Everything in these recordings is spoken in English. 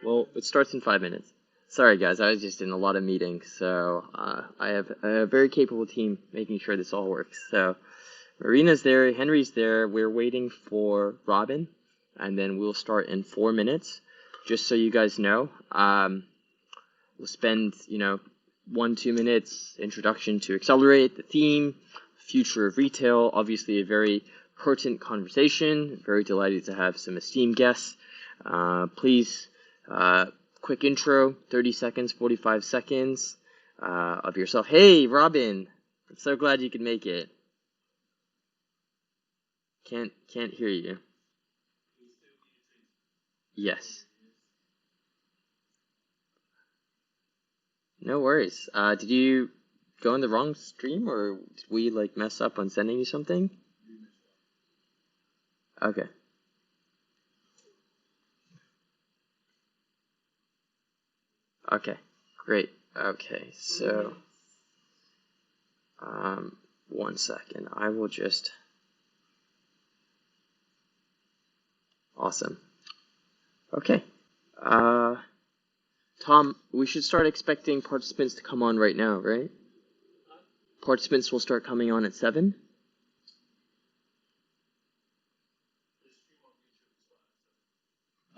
Well, it starts in 5 minutes. Sorry, guys, I was just in a lot of meetings, so I have a very capable team making sure this all works. So Marina's there, Henry's there. We're waiting for Robin, and then we'll start in 4 minutes. Just so you guys know, we'll spend 1-2 minutes introduction to Accelerate, the theme, future of retail. Obviously, a very pertinent conversation. Very delighted to have some esteemed guests. Please. Quick intro, 30 seconds, 45 seconds of yourself. Hey, Robin, I'm so glad you could make it. Can't hear you. Yes. No worries. Did you go in the wrong stream, or did we mess up on sending you something? Okay. Okay, great. Okay, so 1 second. I will just. Awesome. Okay. Tom, we should start expecting participants to come on right now, right? Participants will start coming on at 7.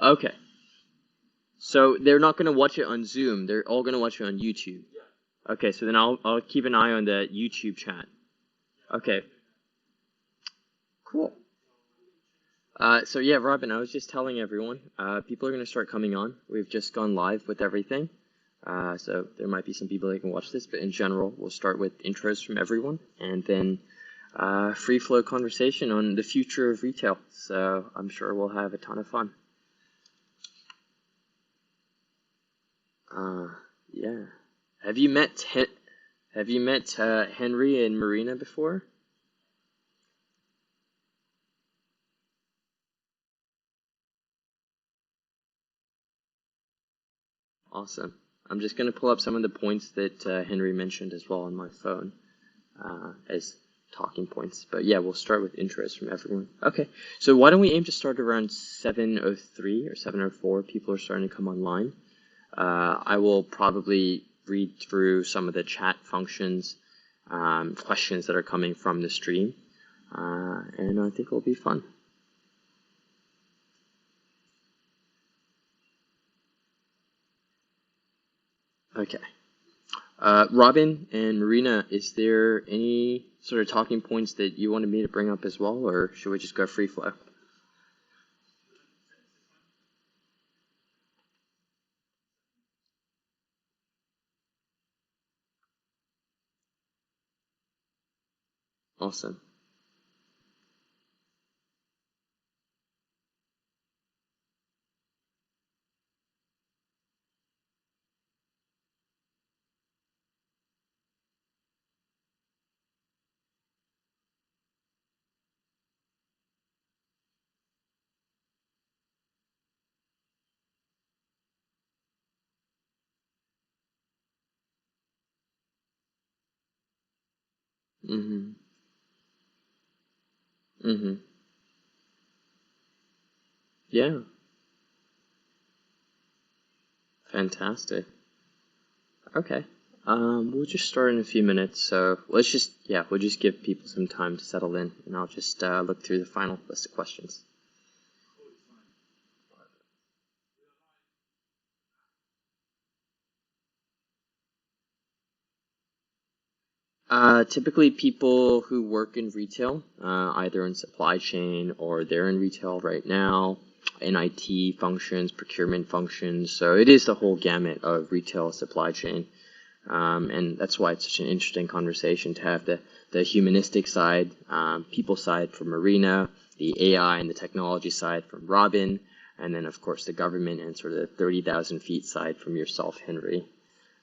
Okay. So they're not going to watch it on Zoom. They're all going to watch it on YouTube. Okay, so then I'll keep an eye on the YouTube chat. Okay. Cool. So yeah, Robin, I was just telling everyone, people are going to start coming on. We've just gone live with everything. So there might be some people that can watch this, but in general, we'll start with intros from everyone, and then free flow conversation on the future of retail. So I'm sure we'll have a ton of fun. Yeah. Have you met Henry and Marina before? Awesome. I'm just going to pull up some of the points that Henry mentioned as well on my phone as talking points. But yeah, we'll start with intros from everyone. Okay, so why don't we aim to start around 7:03 or 7:04? People are starting to come online. I will probably read through some of the chat functions, questions that are coming from the stream, and I think it'll be fun. Okay. Robin and Marina, is there any sort of talking points that you wanted me to bring up as well, or should we just go free flow? Awesome. Mm-hmm. Mm-hmm. Yeah. Fantastic. Okay. We'll just start in a few minutes, so we'll just give people some time to settle in, and I'll just look through the final list of questions. Typically people who work in retail, either in supply chain or they're in retail right now, in IT functions, procurement functions. So it is the whole gamut of retail supply chain. And that's why it's such an interesting conversation to have the humanistic side, people side from Marina, the AI and the technology side from Robin, and then of course the government and sort of the 30,000 feet side from yourself, Henry.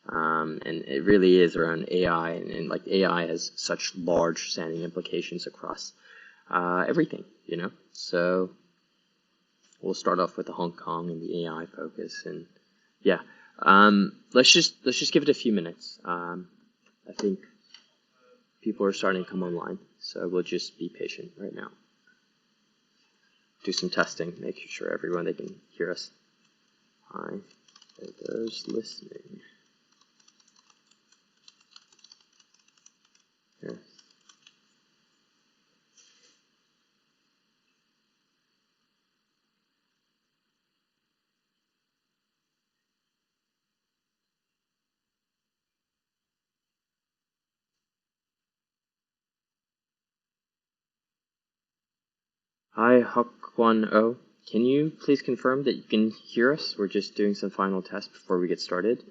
And it really is around AI, and like AI has such large standing implications across everything, So we'll start off with the Hong Kong and the AI focus, and yeah, let's just give it a few minutes. I think people are starting to come online, so we'll just be patient right now. Do some testing, making sure everyone they can hear us. Hi, for those listening. Here. Hi, Hawk10. Can you please confirm that you can hear us? We're just doing some final tests before we get started.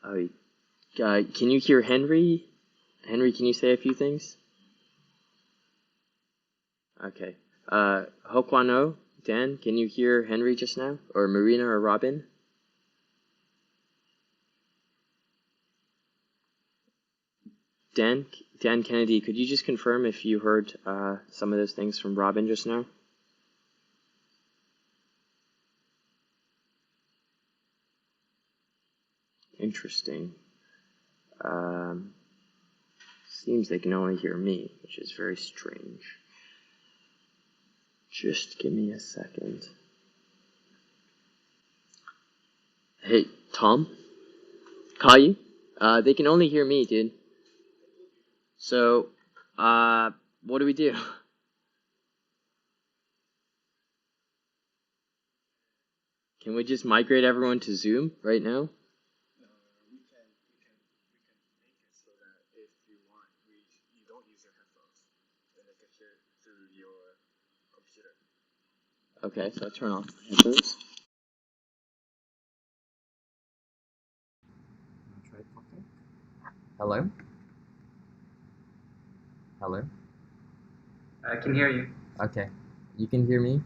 Can you hear Henry? Henry, can you say a few things? Okay. Hawk10, Dan, can you hear Henry just now? Or Marina or Robin? Dan Kennedy, could you just confirm if you heard some of those things from Robin just now? Interesting. Seems they can only hear me, which is very strange. Just give me a second. Hey, Tom? Kai? They can only hear me, dude. So, what do we do? Can we just migrate everyone to Zoom right now? We can make it so that if you want, you don't use your headphones, then they can hear it through your computer. Okay, so I'll turn off my headphones. Try talking. Hello? Hello? I can hear you. Okay, you can hear me.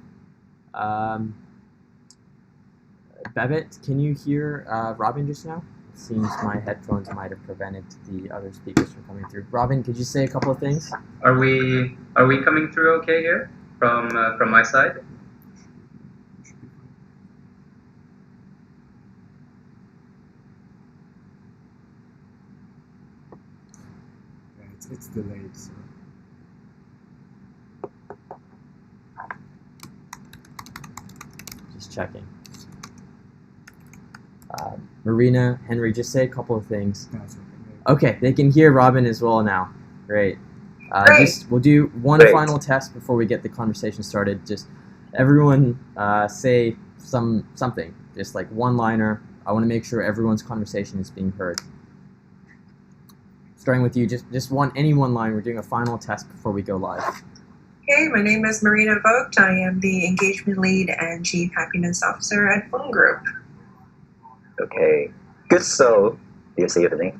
Babbitt, can you hear Robin just now? It seems my headphones might have prevented the other speakers from coming through. Robin, could you say a couple of things? Are we coming through okay here from my side? Yeah, it's delayed, so. Just checking. Marina, Henry, just say a couple of things. Okay, they can hear Robin as well now. Great. We'll do one final test before we get the conversation started. Just everyone say something, just like one-liner. I want to make sure everyone's conversation is being heard. Starting with you, just any one line. We're doing a final test before we go live. Okay, my name is Marina Vogt. I am the Engagement Lead and Chief Happiness Officer at Phone Group. Okay, good. So, do you say your name?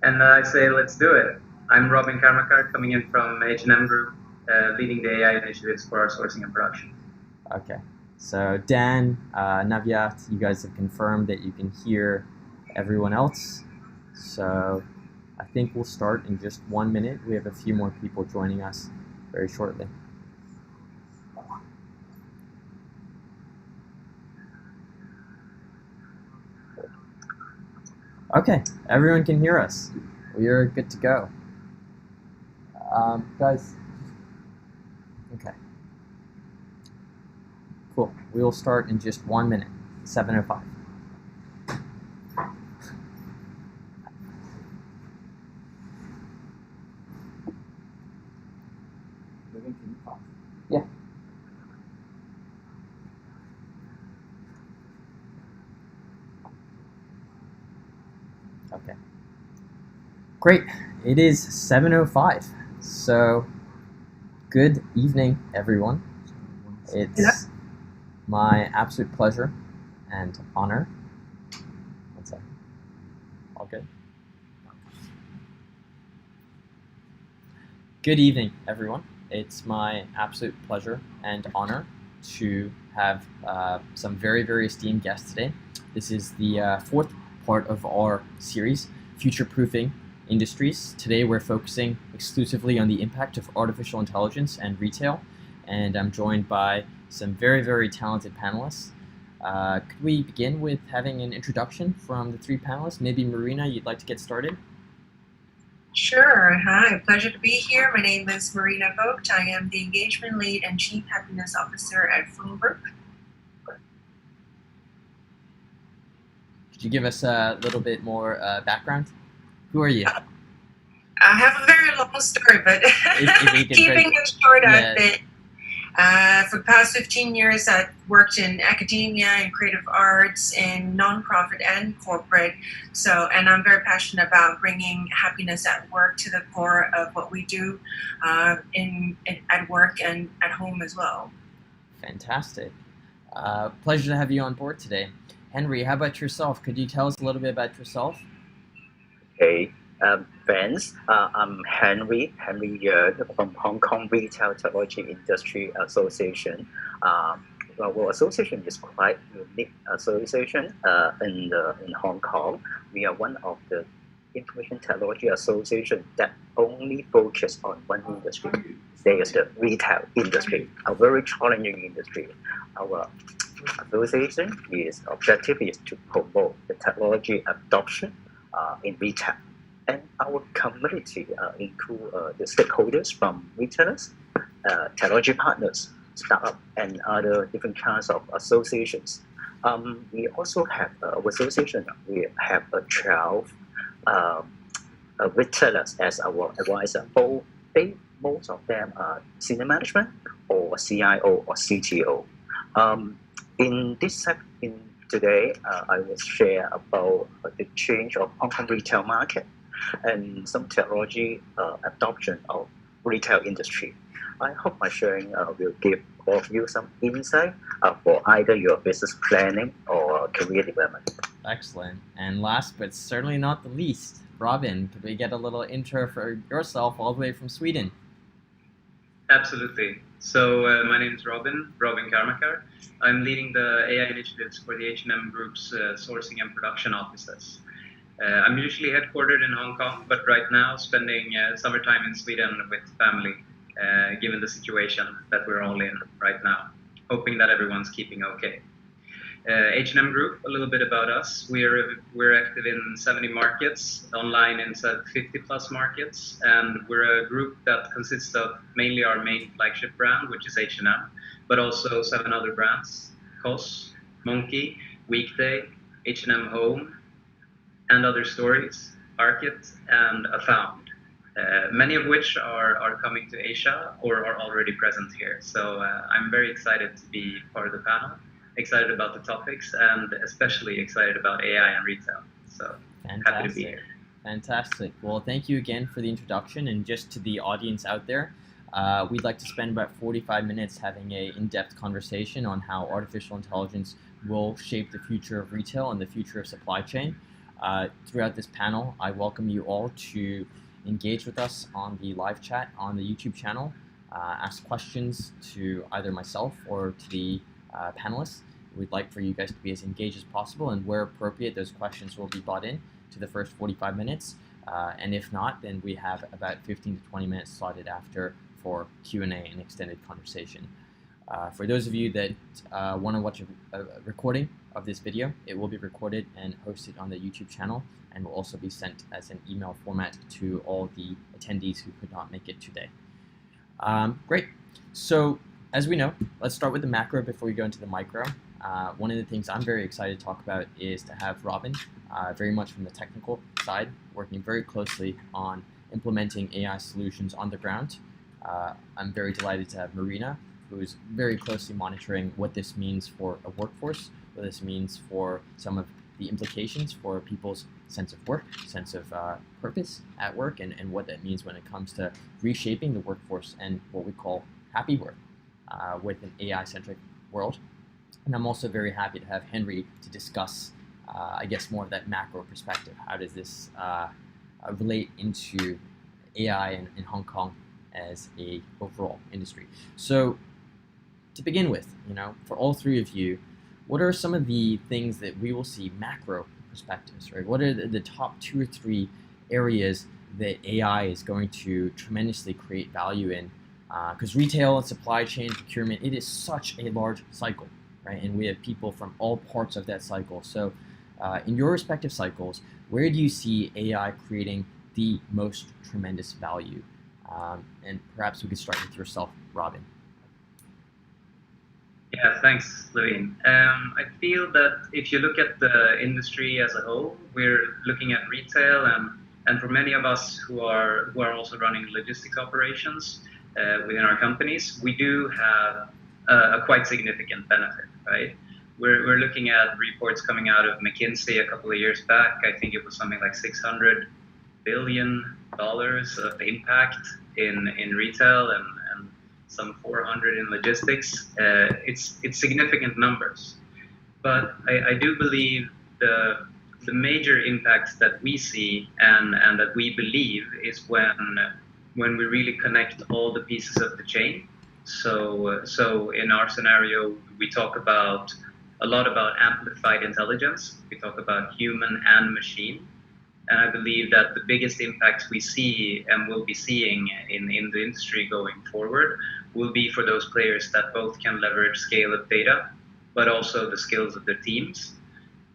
And I say, let's do it. I'm Robin Karmakar, coming in from H&M Group, leading the AI initiatives for our sourcing and production. Okay, so Dan, Naviat, you guys have confirmed that you can hear everyone else. So I think we'll start in just 1 minute. We have a few more people joining us very shortly. Okay, everyone can hear us. We are good to go. Guys, okay. Cool, we will start in just 1 minute, 7:05. Yeah. Okay. Great. It is 7:05. So, good evening, everyone. It's my absolute pleasure and honor. One second. All good? Good evening, everyone. It's my absolute pleasure and honor to have some very, very esteemed guests today. This is the fourth part of our series, Future-Proofing Industries. Today we're focusing exclusively on the impact of artificial intelligence and retail, and I'm joined by some very, very talented panelists. Could we begin with having an introduction from the three panelists? Maybe Marina, you'd like to get started? Sure. Hi, pleasure to be here. My name is Marina Vogt. I am the Engagement Lead and Chief Happiness Officer at Phone Group. Could you give us a little bit more background? Who are you? I have a very long story, but keeping it short, I've been for the past 15 years, I've worked in academia and creative arts, in nonprofit and corporate. And I'm very passionate about bringing happiness at work to the core of what we do at work and at home as well. Fantastic. Pleasure to have you on board today. Henry, how about yourself? Could you tell us a little bit about yourself? Okay, friends, I'm Henry Yeo from Hong Kong Retail Technology Industry Association. Our association is quite unique association in Hong Kong. We are one of the information technology association that only focus on one industry. There is the retail industry, a very challenging industry. Our association objective is to promote the technology adoption in retail. And our community include the stakeholders from retailers, technology partners, startup, and other different kinds of associations. We also have our association. We have 12 retailers as our advisor. Most of them are senior management or CIO or CTO. Today, I will share about the change of Hong Kong retail market and some technology adoption of retail industry. I hope my sharing will give all of you some insight for either your business planning or career development. Excellent. And last but certainly not the least, Robin, could we get a little intro for yourself all the way from Sweden? Absolutely. So my name is Robin Karmakar. I'm leading the AI initiatives for the H&M Group's sourcing and production offices. I'm usually headquartered in Hong Kong, but right now spending summertime in Sweden with family, given the situation that we're all in right now, hoping that everyone's keeping okay. H&M Group, a little bit about us. We're active in 70 markets, online in 50 plus markets, and we're a group that consists of mainly our main flagship brand, which is H&M, but also 7 other brands: COS, Monkey, Weekday, H&M Home, and Other Stories, Arket, and Afound. Many of which are coming to Asia or are already present here. So I'm very excited to be part of the panel. Excited about the topics, and especially excited about AI and retail. So happy to be here. Fantastic. Well, thank you again for the introduction. And just to the audience out there, we'd like to spend about 45 minutes having an in-depth conversation on how artificial intelligence will shape the future of retail and the future of supply chain. Throughout this panel, I welcome you all to engage with us on the live chat on the YouTube channel, ask questions to either myself or to the panelists. We'd like for you guys to be as engaged as possible, and where appropriate, those questions will be brought in to the first 45 minutes. And if not, then we have about 15 to 20 minutes slotted after for Q&A and extended conversation. For those of you that want to watch a recording of this video, it will be recorded and hosted on the YouTube channel, and will also be sent as an email format to all the attendees who could not make it today. Great. So as we know, let's start with the macro before we go into the micro. One of the things I'm very excited to talk about is to have Robin, very much from the technical side, working very closely on implementing AI solutions on the ground. I'm very delighted to have Marina, who's very closely monitoring what this means for a workforce, what this means for some of the implications for people's sense of work, sense of purpose at work, and what that means when it comes to reshaping the workforce and what we call happy work with an AI-centric world. And I'm also very happy to have Henry to discuss, I guess, more of that macro perspective. How does this relate into AI in Hong Kong as a overall industry? So to begin with, for all three of you, what are some of the things that we will see macro perspectives, right? What are the top 2 or 3 areas that AI is going to tremendously create value in? Because retail and supply chain procurement, it is such a large cycle, right? And we have people from all parts of that cycle. So in your respective cycles, where do you see AI creating the most tremendous value? And perhaps we could start with yourself, Robin. Yeah, thanks, Levine. I feel that if you look at the industry as a whole, we're looking at retail, and for many of us who are also running logistics operations within our companies, we do have a quite significant benefit, right? We're looking at reports coming out of McKinsey a couple of years back. I think it was something like $600 billion of impact in retail and some 400 in logistics. It's significant numbers, but I do believe the major impacts that we see and that we believe is when we really connect all the pieces of the chain. So in our scenario, we talk a lot about amplified intelligence. We talk about human and machine. And I believe that the biggest impacts we see and will be seeing in the industry going forward will be for those players that both can leverage scale of data, but also the skills of their teams.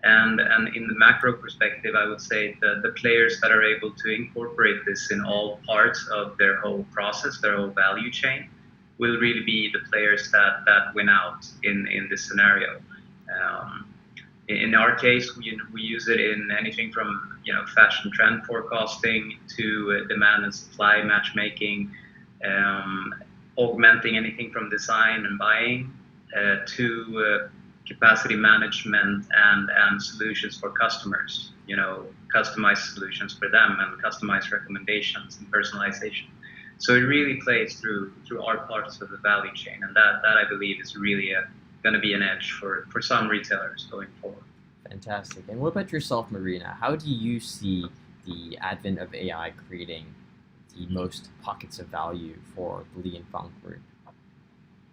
And in the macro perspective, I would say that the players that are able to incorporate this in all parts of their whole process, their whole value chain, will really be the players that win out in this scenario. In our case, we use it in anything from fashion trend forecasting to demand and supply matchmaking, augmenting anything from design and buying to capacity management and solutions for customers. Customized solutions for them and customized recommendations and personalization. So it really plays through our parts of the value chain, and that I believe is really going to be an edge for some retailers going forward. Fantastic. And what about yourself, Marina? How do you see the advent of AI creating the most pockets of value for the Li & Fung Group?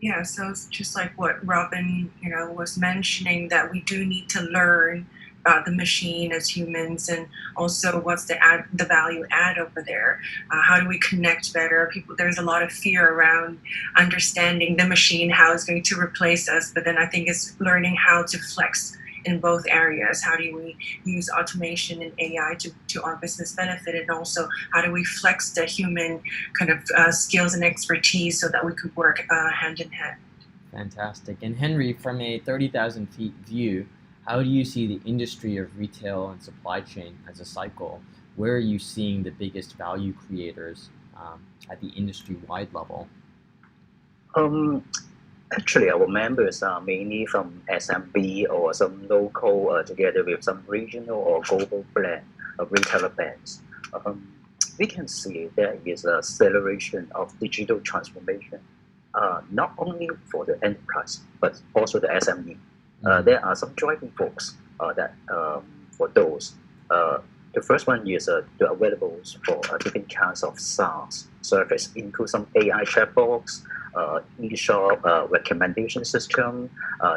Yeah, so it's just like what Robin, was mentioning, that we do need to learn about the machine as humans, and also what's the value add over there. How do we connect better? There's a lot of fear around understanding the machine, how it's going to replace us. But then I think it's learning how to flex in both areas. How do we use automation and AI to our business benefit, and also how do we flex the human kind of skills and expertise so that we could work hand in hand. Fantastic. And Henry, from a 30,000 feet view, how do you see the industry of retail and supply chain as a cycle? Where are you seeing the biggest value creators at the industry-wide level? Actually, our members are mainly from SMB or some local, together with some regional or global retailer brands. We can see there is an acceleration of digital transformation, not only for the enterprise, but also the SME. There are some driving forces for those. The first one is the availables for different kinds of SaaS service, include some AI chatbots, e-shop recommendation system,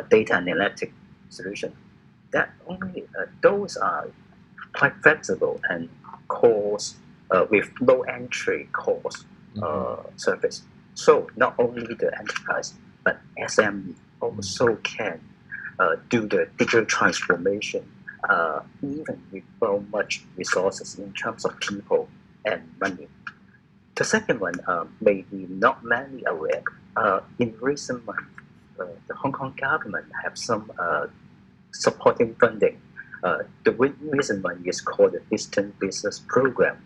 data analytic solution. Those are quite flexible and cost with low entry cost service. So not only the enterprise, but SME also can do the digital transformation, even without much resources in terms of people and money. The second one, maybe not many aware. In recent months, the Hong Kong government have some supporting funding. The recent one is called the Distance Business Program.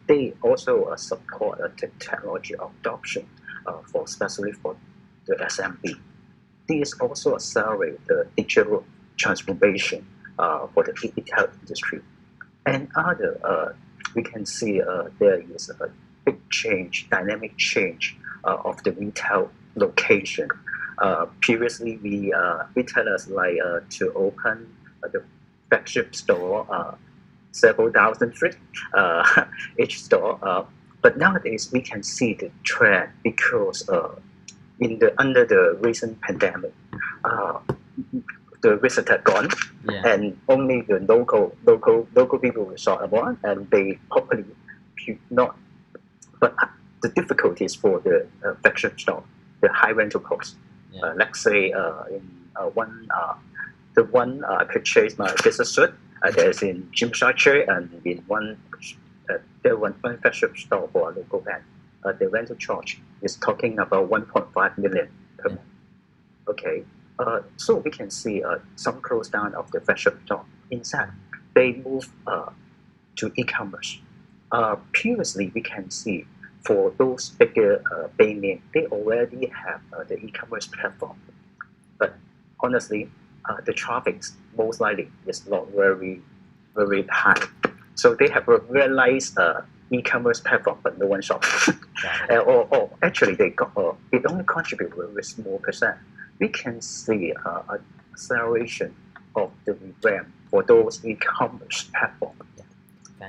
They also support technology adoption, especially for the SMB. This also accelerates the digital transformation for the retail industry. And we can see there is a big change, dynamic change of the retail location. Previously, retailers like to open the flagship store, several thousand feet each store. But nowadays, we can see the trend because under the recent pandemic, the visitor gone, and only the local people saw about, and they probably not. But the difficulties for the flagship store, the high rental cost. Let's say the one I purchased my business suit. There's in Jim Shire and in one their one flagship store for a local bank, the rental charge is talking about 1.5 million per month. Okay, so we can see some close down of the flagship store. Instead, they move to e-commerce. Previously, we can see for those bigger bank names, they already have the e-commerce platform. But honestly, the traffic most likely is not very, very high. So they have a very nice e-commerce platform, but no one shops. or actually, they it only contribute a very small percent. We can see an acceleration of the rebrand for those e-commerce platforms.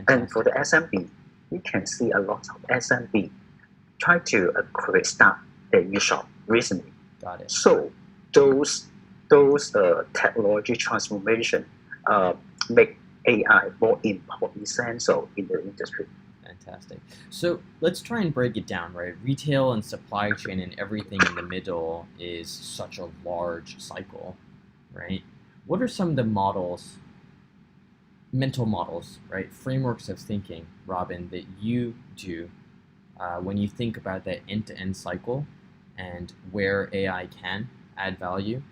And for the SMB, we can see a lot of SMB try to start their e-shop recently. Got it. So those technology transformation make AI more important, essential in the industry. Fantastic. So let's try and break it down, right? Retail and supply chain and everything in the middle is such a large cycle, right? What are some of the models, mental models, right? Frameworks of thinking, Robin, that you do when you think about that end-to-end cycle and where AI can add value,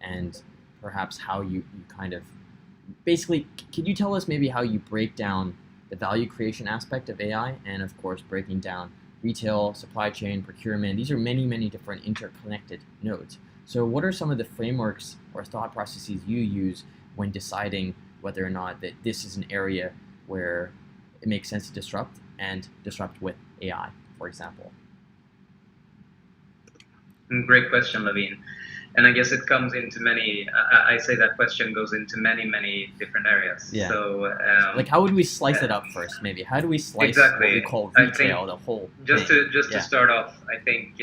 and perhaps how you kind of, basically, can you tell us maybe how you break down the value creation aspect of AI, and of course breaking down retail, supply chain, procurement? These are many, many different interconnected nodes. So what are some of the frameworks or thought processes you use when deciding whether or not that this is an area where it makes sense to disrupt, and disrupt with AI, for example? Great question, Levine. And I guess it comes into many, I say that question goes into many, many different areas. Yeah. So, like, how would we slice it up first, maybe? How do we slice exactly. what we call retail, the whole just thing? To start off, I think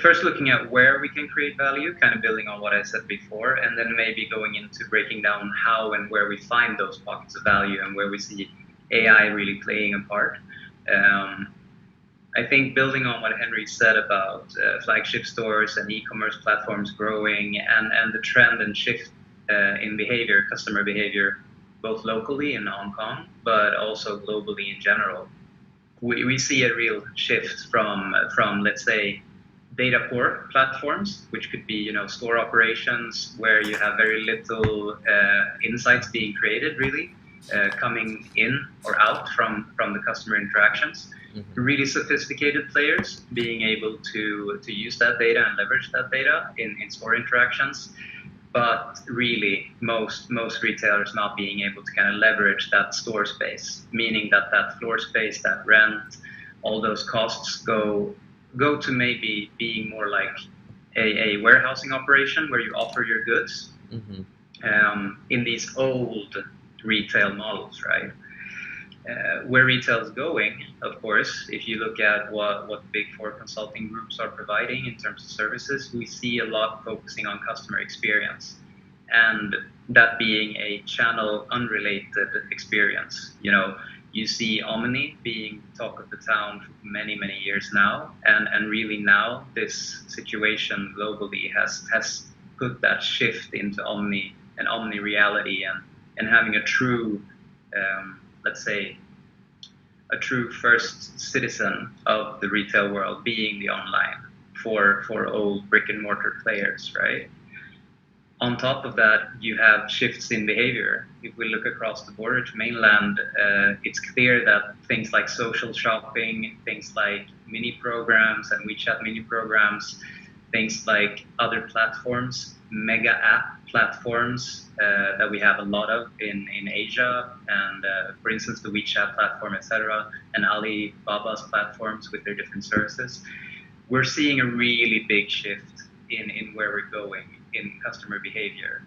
first looking at where we can create value, kind of building on what I said before, and then maybe going into breaking down how and where we find those pockets of value and where we see AI really playing a part. I think building on what Henry said about flagship stores and e-commerce platforms growing, and the trend and shift in behavior, customer behavior, both locally in Hong Kong, but also globally in general, we see a real shift from let's say, data poor platforms, which could be store operations where you have very little insights being created really coming in or out from the customer interactions. Really sophisticated players being able to use that data and leverage that data in store interactions, but really most retailers not being able to kind of leverage that store space, meaning that floor space, that rent, all those costs go to maybe being more like a warehousing operation where you offer your goods in these old retail models, right? Where retail is going, of course, if you look at what the big four consulting groups are providing in terms of services, we see a lot focusing on customer experience, and that being a channel unrelated experience. You see Omni being talk of the town for many, many years now, and really now this situation globally has put that shift into Omni and Omni reality, and having a true let's say, a true first citizen of the retail world being the online for old brick and mortar players, right? On top of that, you have shifts in behavior. If we look across the border to mainland, it's clear that things like social shopping, things like mini programs and WeChat mini programs, things like other platforms, mega app platforms that we have a lot of in Asia, and for instance the WeChat platform, etc., and Alibaba's platforms with their different services. We're seeing a really big shift in where we're going in customer behavior.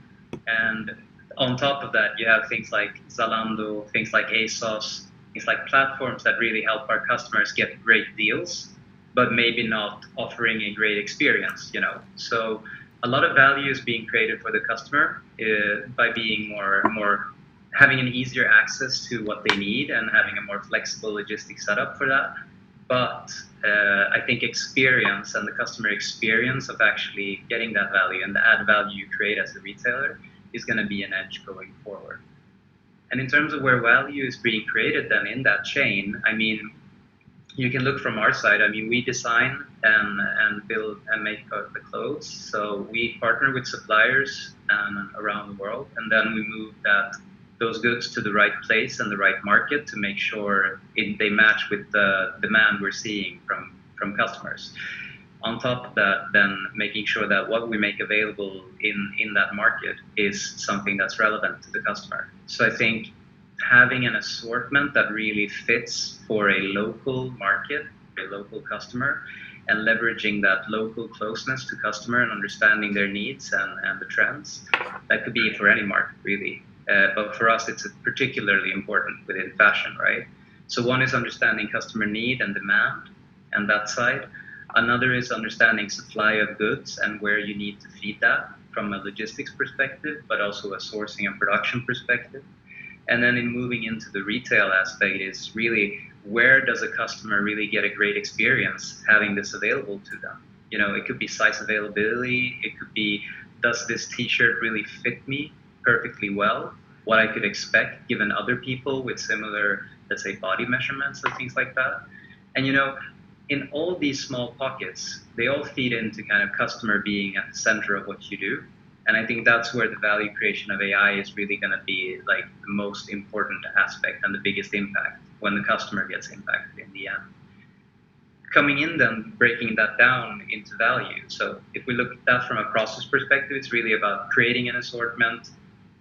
And on top of that, you have things like Zalando, things like ASOS, things like platforms that really help our customers get great deals, but maybe not offering a great experience, So a lot of value is being created for the customer by being more having an easier access to what they need and having a more flexible logistic setup for that. But I think experience and the customer experience of actually getting that value and the add value you create as a retailer is going to be an edge going forward. And in terms of where value is being created then in that chain, I mean, you can look from our side. I mean, we design and build and make the clothes. So we partner with suppliers around the world, and then we move those goods to the right place and the right market to make sure they match with the demand we're seeing from customers. On top of that, then making sure that what we make available in that market is something that's relevant to the customer. So I think having an assortment that really fits for a local market, a local customer, and leveraging that local closeness to customer and understanding their needs and the trends, that could be for any market really. But for us, it's particularly important within fashion, right? So one is understanding customer need and demand, and that side. Another is understanding supply of goods and where you need to feed that from a logistics perspective, but also a sourcing and production perspective. And then in moving into the retail aspect is really where does a customer really get a great experience having this available to them? You know, it could be size availability, it could be does this t-shirt really fit me perfectly well? What I could expect given other people with similar, let's say, body measurements and things like that. And you know, in all these small pockets, they all feed into kind of customer being at the center of what you do. And I think that's where the value creation of AI is really going to be like the most important aspect and the biggest impact when the customer gets impacted in the end. Coming in then, breaking that down into value. So if we look at that from a process perspective, it's really about creating an assortment,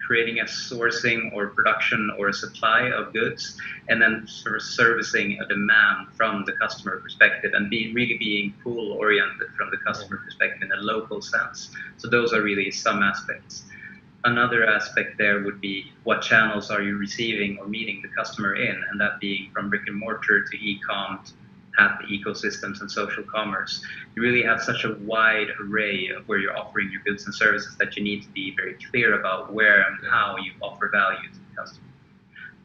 creating a sourcing or production or a supply of goods, and then sort of servicing a demand from the customer perspective and really being pull oriented from the customer perspective in a local sense. So those are really some aspects. Another aspect there would be what channels are you receiving or meeting the customer in, and that being from brick and mortar to e-com, app ecosystems and social commerce. You really have such a wide array of where you're offering your goods and services that you need to be very clear about where and how you offer value to the customer.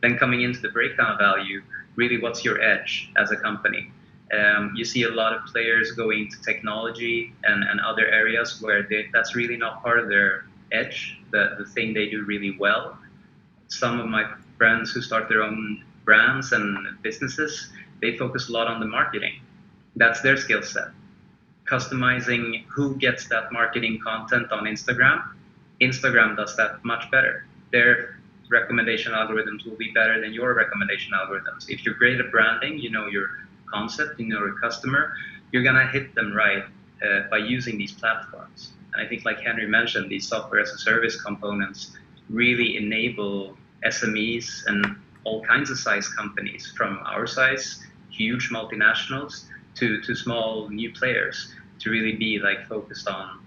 Then coming into the breakdown of value, really what's your edge as a company? You see a lot of players going to technology and other areas where that's really not part of their edge, the thing they do really well. Some of my friends who start their own brands and businesses, they focus a lot on the marketing. That's their skill set. Customizing who gets that marketing content on Instagram. Instagram does that much better. Their recommendation algorithms will be better than your recommendation algorithms. If you're great at branding, you know your concept, you know your customer, you're gonna hit them right by using these platforms. And I think like Henry mentioned, these software as a service components really enable SMEs and all kinds of size companies from our size, huge multinationals, to small new players to really be like focused on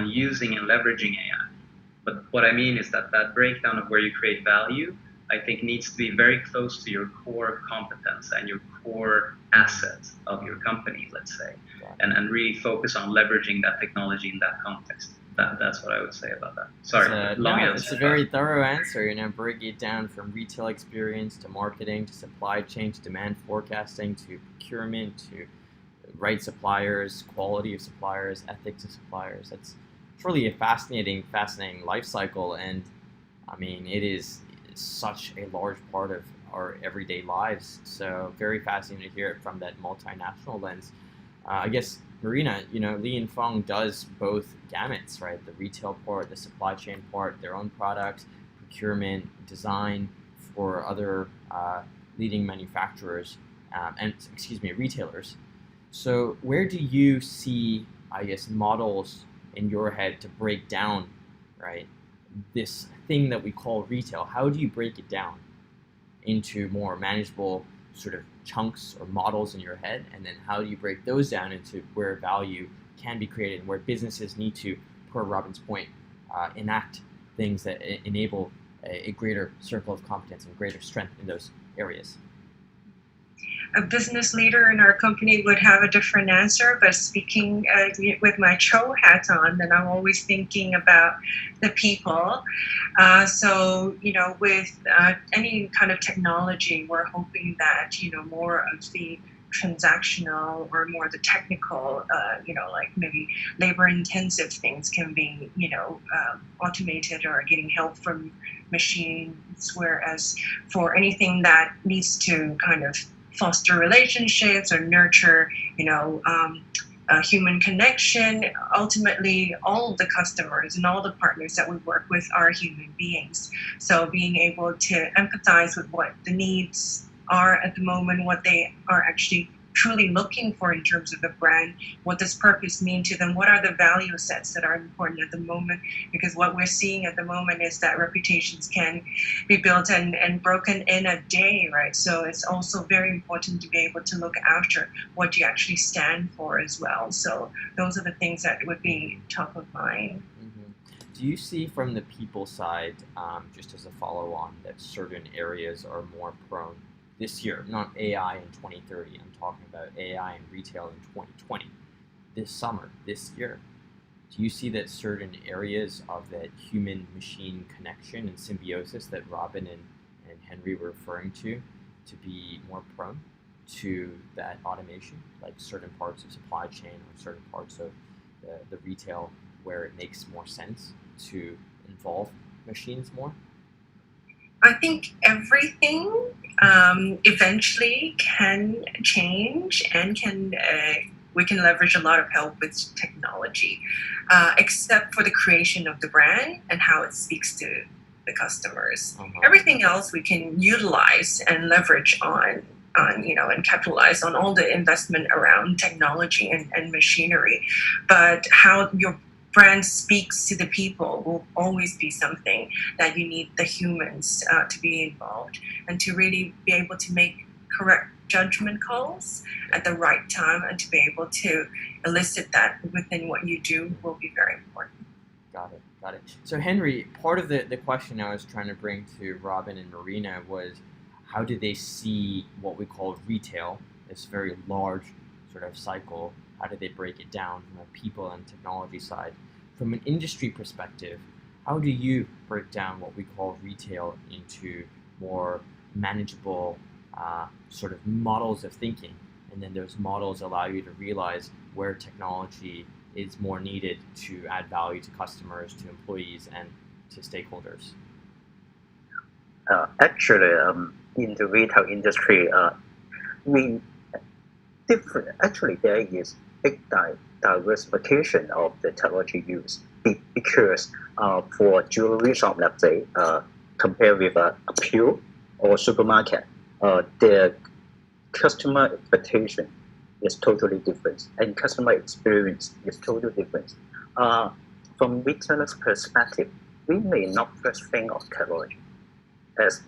using and leveraging AI. But what I mean is that breakdown of where you create value, I think needs to be very close to your core competence and your core asset of your company, let's say, and really focus on leveraging that technology in that context. That's what I would say about that. Sorry, long answer. It's a very thorough answer. You know, break it down from retail experience to marketing to supply chain to demand forecasting to procurement to right suppliers, quality of suppliers, ethics of suppliers. It's really a fascinating life cycle, and I mean, it is such a large part of our everyday lives. So very fascinating to hear it from that multinational lens. I guess, Marina, you know, Li and Feng does both gamuts, right? The retail part, the supply chain part, their own products, procurement, design for other leading manufacturers and retailers. So where do you see, I guess, models in your head to break down, right, this thing that we call retail? How do you break it down into more manageable sort of chunks or models in your head, and then how do you break those down into where value can be created and where businesses need to, per Robin's point, enact things that enable a greater circle of competence and greater strength in those areas? A business leader in our company would have a different answer, but speaking with my Cho hat on, then I'm always thinking about the people. So, you know, with any kind of technology, we're hoping that, you know, more of the transactional or more the technical, like maybe labor-intensive things can be, automated or getting help from machines. Whereas for anything that needs to kind of foster relationships or nurture, human connection, ultimately all of the customers and all the partners that we work with are human beings. So being able to empathize with what the needs are at the moment, what they are actually truly looking for in terms of the brand, what does purpose mean to them, what are the value sets that are important at the moment, because what we're seeing at the moment is that reputations can be built and broken in a day, right? So it's also very important to be able to look after what you actually stand for as well. So those are the things that would be top of mind. Do you see from the people side, just as a follow-on, that certain areas are more prone this year, not AI in 2030, I'm talking about AI in retail in 2020, this summer, this year? Do you see that certain areas of that human-machine connection and symbiosis that Robin and Henry were referring to be more prone to that automation, like certain parts of supply chain or certain parts of the retail where it makes more sense to involve machines more? I think everything eventually can change and we can leverage a lot of help with technology, except for the creation of the brand and how it speaks to the customers. Everything else we can utilize and leverage on and capitalize on all the investment around technology and machinery. But how your brand speaks to the people will always be something that you need the humans to be involved and to really be able to make correct judgment calls at the right time and to be able to elicit that within what you do will be very important. Got it. So Henry, part of the question I was trying to bring to Robin and Marina was, how do they see what we call retail, this very large sort of cycle? How do they break it down from a people and technology side? From an industry perspective, how do you break down what we call retail into more manageable sort of models of thinking? And then those models allow you to realize where technology is more needed to add value to customers, to employees, and to stakeholders. Actually, in the retail industry, there is big diversification of the technology used, because for jewelry shop, let's say, compared with a pure or supermarket, their customer expectation is totally different, and customer experience is totally different. From retailers' perspective, we may not first think of technology. As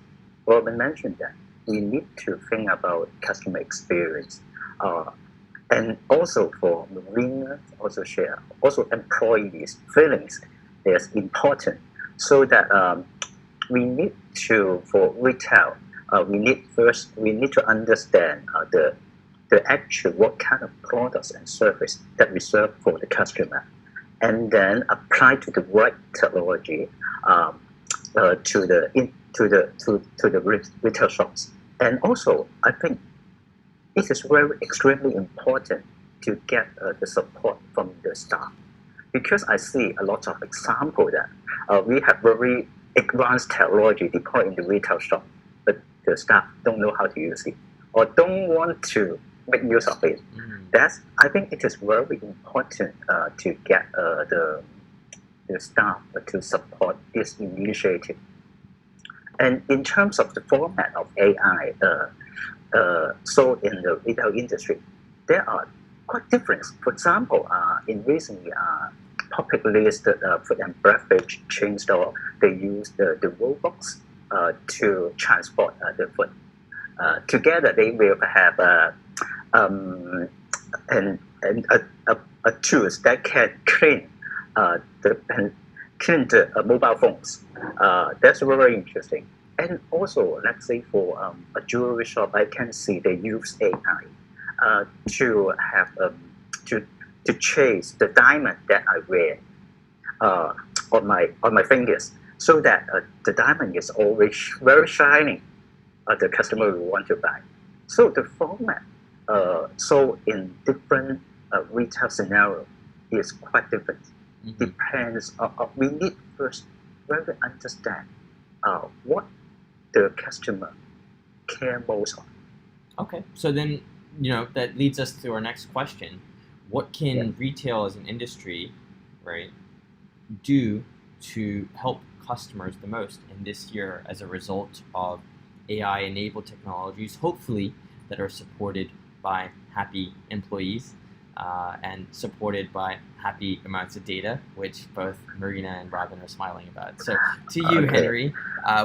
Robin mentioned, that we need to think about customer experience. And also for Marina, also employees' feelings is important. So that we need to, for retail, we need to understand the actual what kind of products and service that we serve for the customer, and then apply to the right technology to the retail shops. And also, I think it is very extremely important to get the support from the staff, because I see a lot of example that we have very advanced technology deployed in the retail shop, but the staff don't know how to use it or don't want to make use of it. I think it is very important to get the staff to support this initiative. And in terms of the format of AI, so in the retail industry, there are quite different. For example, in recently publicly listed food and beverage chain store, they use the robots to transport the food. Together, they will have tools that can clean the mobile phones. That's very interesting. And also, let's say for a jewelry shop, I can see they use AI to have to chase the diamond that I wear on my fingers, so that the diamond is always very shiny. The customer will want to buy. So the format So in different retail scenario, it's quite different. Depends. We need first really understand what the customer care most of. Okay, so then that leads us to our next question: what can retail as an industry, right, do to help customers the most in this year as a result of AI-enabled technologies, hopefully that are supported by happy employees and supported by happy amounts of data, which both Marina and Robin are smiling about. So to you, Henry,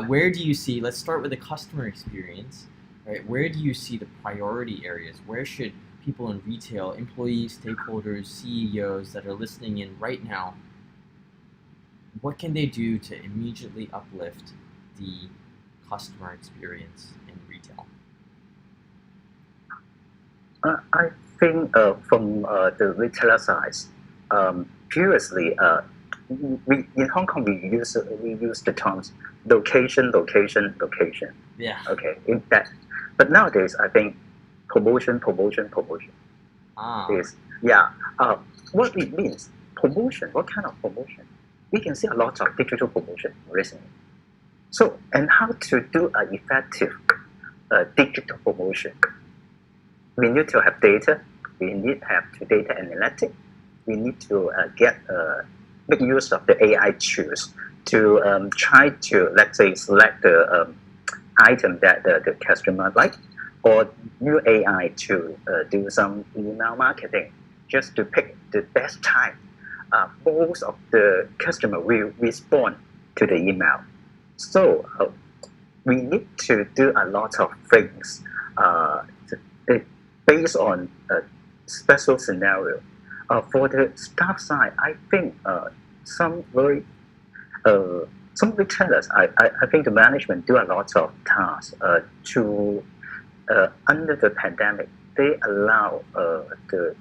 where do you see, let's start with the customer experience, right? Where do you see the priority areas? Where should people in retail, employees, stakeholders, CEOs that are listening in right now, what can they do to immediately uplift the customer experience in retail? I think from the retailer side, previously in Hong Kong we use the terms location. Yeah. Okay. In that, but nowadays I think promotion. Is what it means. Promotion. What kind of promotion? We can see a lot of digital promotion recently. So, and how to do an effective digital promotion? We need to have data. We need to have data analytics. We need to make use of the AI tools to try to, let's say, select the item that the customer like, or use AI to do some email marketing just to pick the best time. Most of the customer will respond to the email. So we need to do a lot of things based on a special scenario. For the staff side, I think some retailers, I think the management do a lot of tasks to under the pandemic. They allow the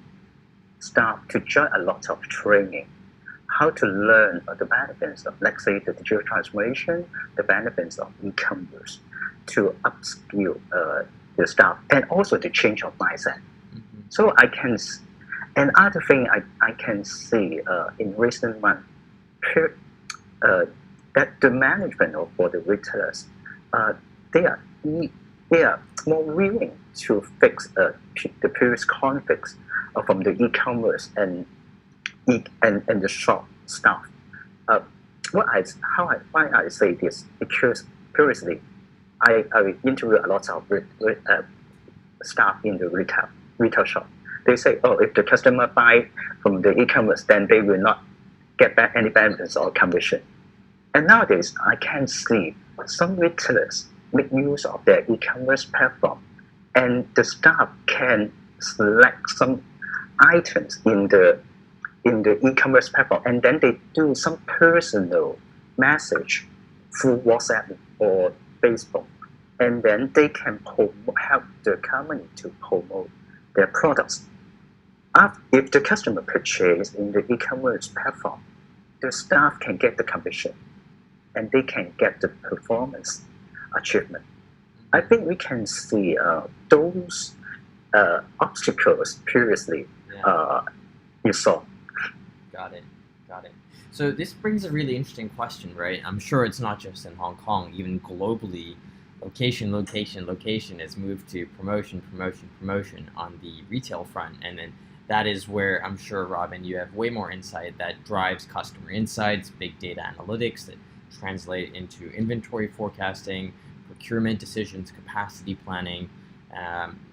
staff to join a lot of training, how to learn the benefits of, let's say, the digital transformation, the benefits of e-commerce, to upskill the staff, and also to change of mindset. So another thing I can see in recent months, that the management for the retailers, they are more willing to fix the previous conflicts from the e-commerce and the shop staff. Why I say this? Because previously I interviewed a lot of staff in the retail shop. They say, oh, if the customer buy from the e-commerce, then they will not get back any benefits or commission. And nowadays, I can see some retailers make use of their e-commerce platform, and the staff can select some items in the e-commerce platform, and then they do some personal message through WhatsApp or Facebook, and then they can help the company to promote their products. If the customer purchase in the e-commerce platform, the staff can get the commission, and they can get the performance achievement. I think we can see those obstacles previously you saw. Got it. So this brings a really interesting question, right? I'm sure it's not just in Hong Kong, even globally, location has moved to promotion on the retail front. And then that is where I'm sure, Robin, you have way more insight that drives customer insights, big data analytics that translate into inventory forecasting, procurement decisions, capacity planning,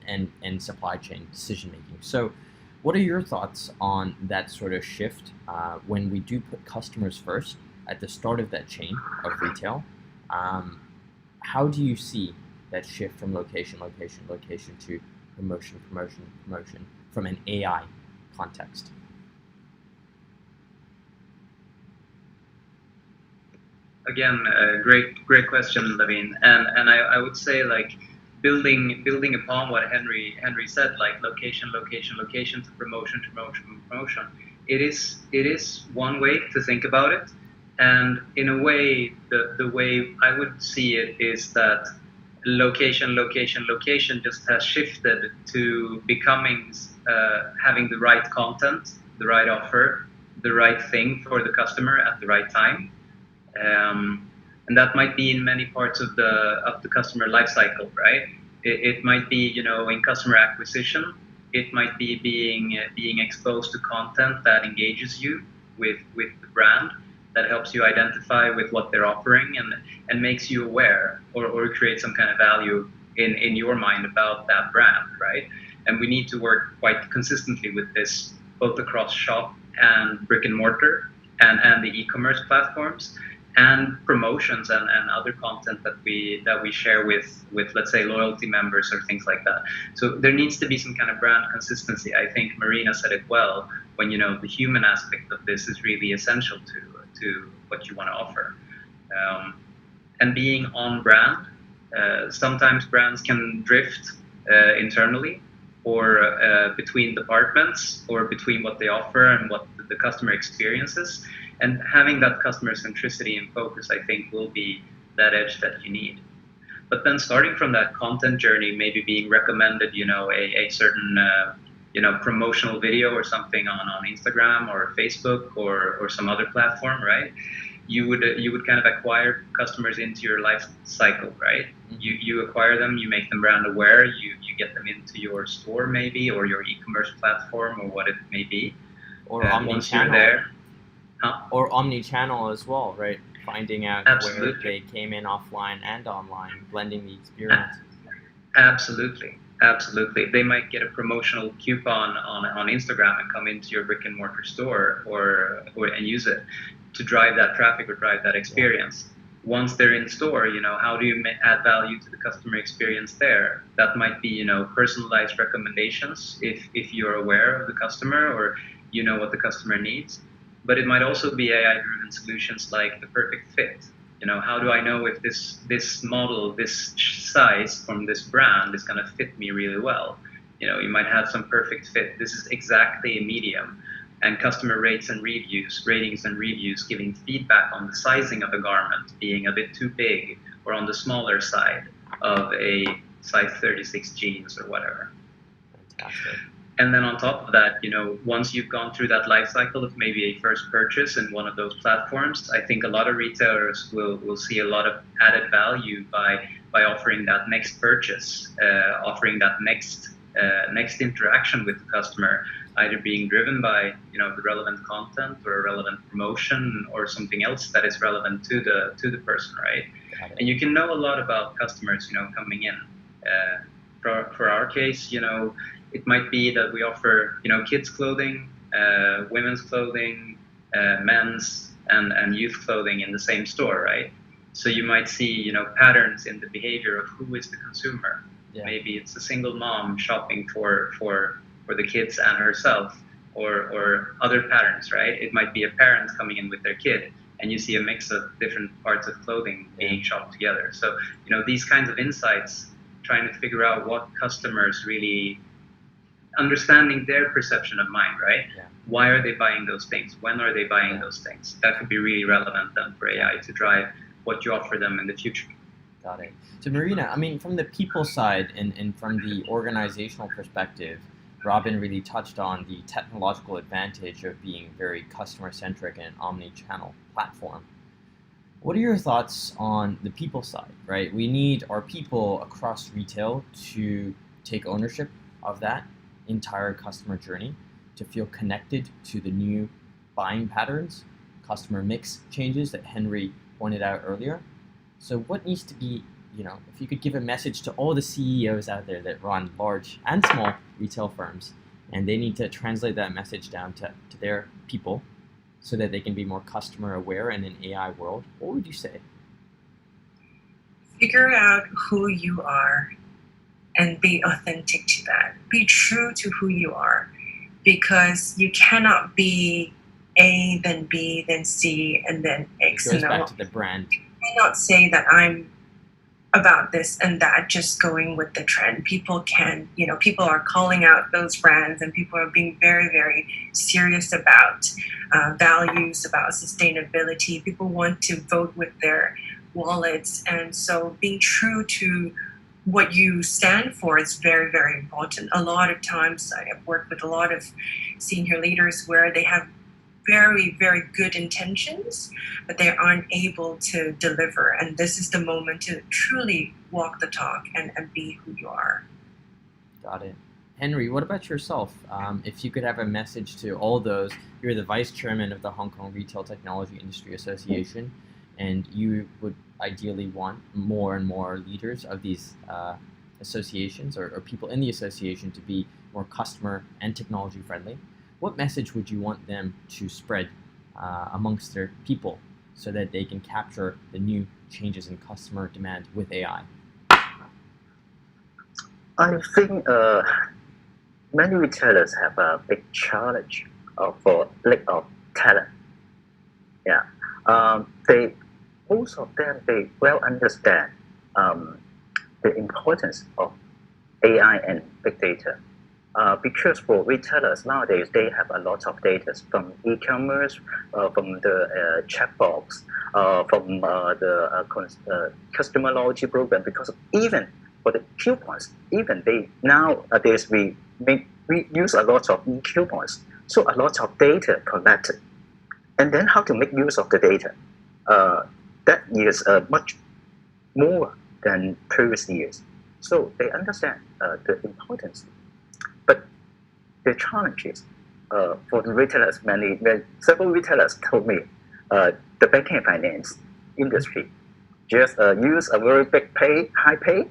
and supply chain decision making. So what are your thoughts on that sort of shift when we do put customers first at the start of that chain of retail? How do you see that shift from location to promotion from an AI context? Again, great question, Levine. And I would say, like, building upon what Henry said, like location to promotion. It is one way to think about it, and in a way, the way I would see it is that location just has shifted to becoming having the right content, the right offer, the right thing for the customer at the right time. And that might be in many parts of the customer lifecycle, right? It might be, in customer acquisition. It might be being exposed to content that engages you with the brand, that helps you identify with what they're offering and makes you aware or create some kind of value in your mind about that brand, right? And we need to work quite consistently with this, both across shop and brick and mortar and the e-commerce platforms, and promotions and other content that we share with let's say loyalty members or things like that. So there needs to be some kind of brand consistency. I think Marina said it well, when the human aspect of this is really essential to what you want to offer. And being on brand, sometimes brands can drift internally or between departments or between what they offer and what the customer experiences. And having that customer centricity and focus, I think, will be that edge that you need. But then starting from that content journey, maybe being recommended, a certain, promotional video or something on Instagram or Facebook or some other platform, right? You would kind of acquire customers into your life cycle, right? You acquire them, you make them brand aware, you get them into your store maybe, or your e-commerce platform, or what it may be. Or omni-channel. There, or omni-channel as well, right? Finding out Absolutely. where they came in offline and online, blending the experience. Absolutely. They might get a promotional coupon on Instagram and come into your brick and mortar store or and use it to drive that traffic or drive that experience. Once they're in store, how do you add value to the customer experience there? That might be, personalized recommendations if you're aware of the customer or you know what the customer needs. But it might also be AI-driven solutions like the perfect fit. How do I know if this model, this size from this brand is going to fit me really well? You might have some perfect fit. This is exactly a medium. And customer ratings and reviews giving feedback on the sizing of a garment being a bit too big or on the smaller side of a size 36 jeans or whatever. Fantastic. And then on top of that, once you've gone through that life cycle of maybe a first purchase in one of those platforms, I think a lot of retailers will see a lot of added value by offering that next purchase, offering that next interaction with the customer, either being driven by the relevant content or a relevant promotion or something else that is relevant to the person, right? And you can know a lot about customers, coming in. For our case, it might be that we offer, kids clothing, women's clothing, men's and youth clothing in the same store, right? So you might see, patterns in the behavior of who is the consumer. Yeah. Maybe it's a single mom shopping for the kids and herself, or other patterns, right? It might be a parent coming in with their kid, and you see a mix of different parts of clothing being shopped together. So, these kinds of insights, trying to figure out what customers really, understanding their perception of mind, right? Yeah. Why are they buying those things? When are they buying those things? That could be really relevant then for AI to drive what you offer them in the future. Got it. So Marina, from the people side and from the organizational perspective, Robin really touched on the technological advantage of being very customer-centric and omni-channel platform. What are your thoughts on the people side, right? We need our people across retail to take ownership of that entire customer journey, to feel connected to the new buying patterns, customer mix changes that Henry pointed out earlier. So what needs to be, if you could give a message to all the CEOs out there that run large and small retail firms, and they need to translate that message down to their people so that they can be more customer aware in an AI world, what would you say? Figure out who you are and be authentic to that. Be true to who you are, because you cannot be A, then B, then C, and then X. It goes back to the brand. You cannot say that I'm about this and that, just going with the trend. People are calling out those brands, and people are being very, very serious about values, about sustainability. People want to vote with their wallets. And so being true to what you stand for is very, very important. A lot of times I have worked with a lot of senior leaders where they have very, very good intentions, but they aren't able to deliver. And this is the moment to truly walk the talk and be who you are. Got it. Henry, what about yourself? If you could have a message to all those, you're the vice chairman of the Hong Kong Retail Technology Industry Association, and you would ideally want more and more leaders of these associations or people in the association to be more customer and technology friendly. What message would you want them to spread amongst their people so that they can capture the new changes in customer demand with AI? I think many retailers have a big challenge for lack of talent. Yeah, most of them they well understand the importance of AI and big data. Because for retailers nowadays, they have a lot of data from e-commerce, from the chat box, from the customer loyalty program. Because even for the coupons, even they nowadays we use a lot of e-coupons, so a lot of data collected, and then how to make use of the data. That is much more than previous years. So they understand the importance. But the challenge is for the retailers, several retailers told me the banking and finance industry just use a very big high pay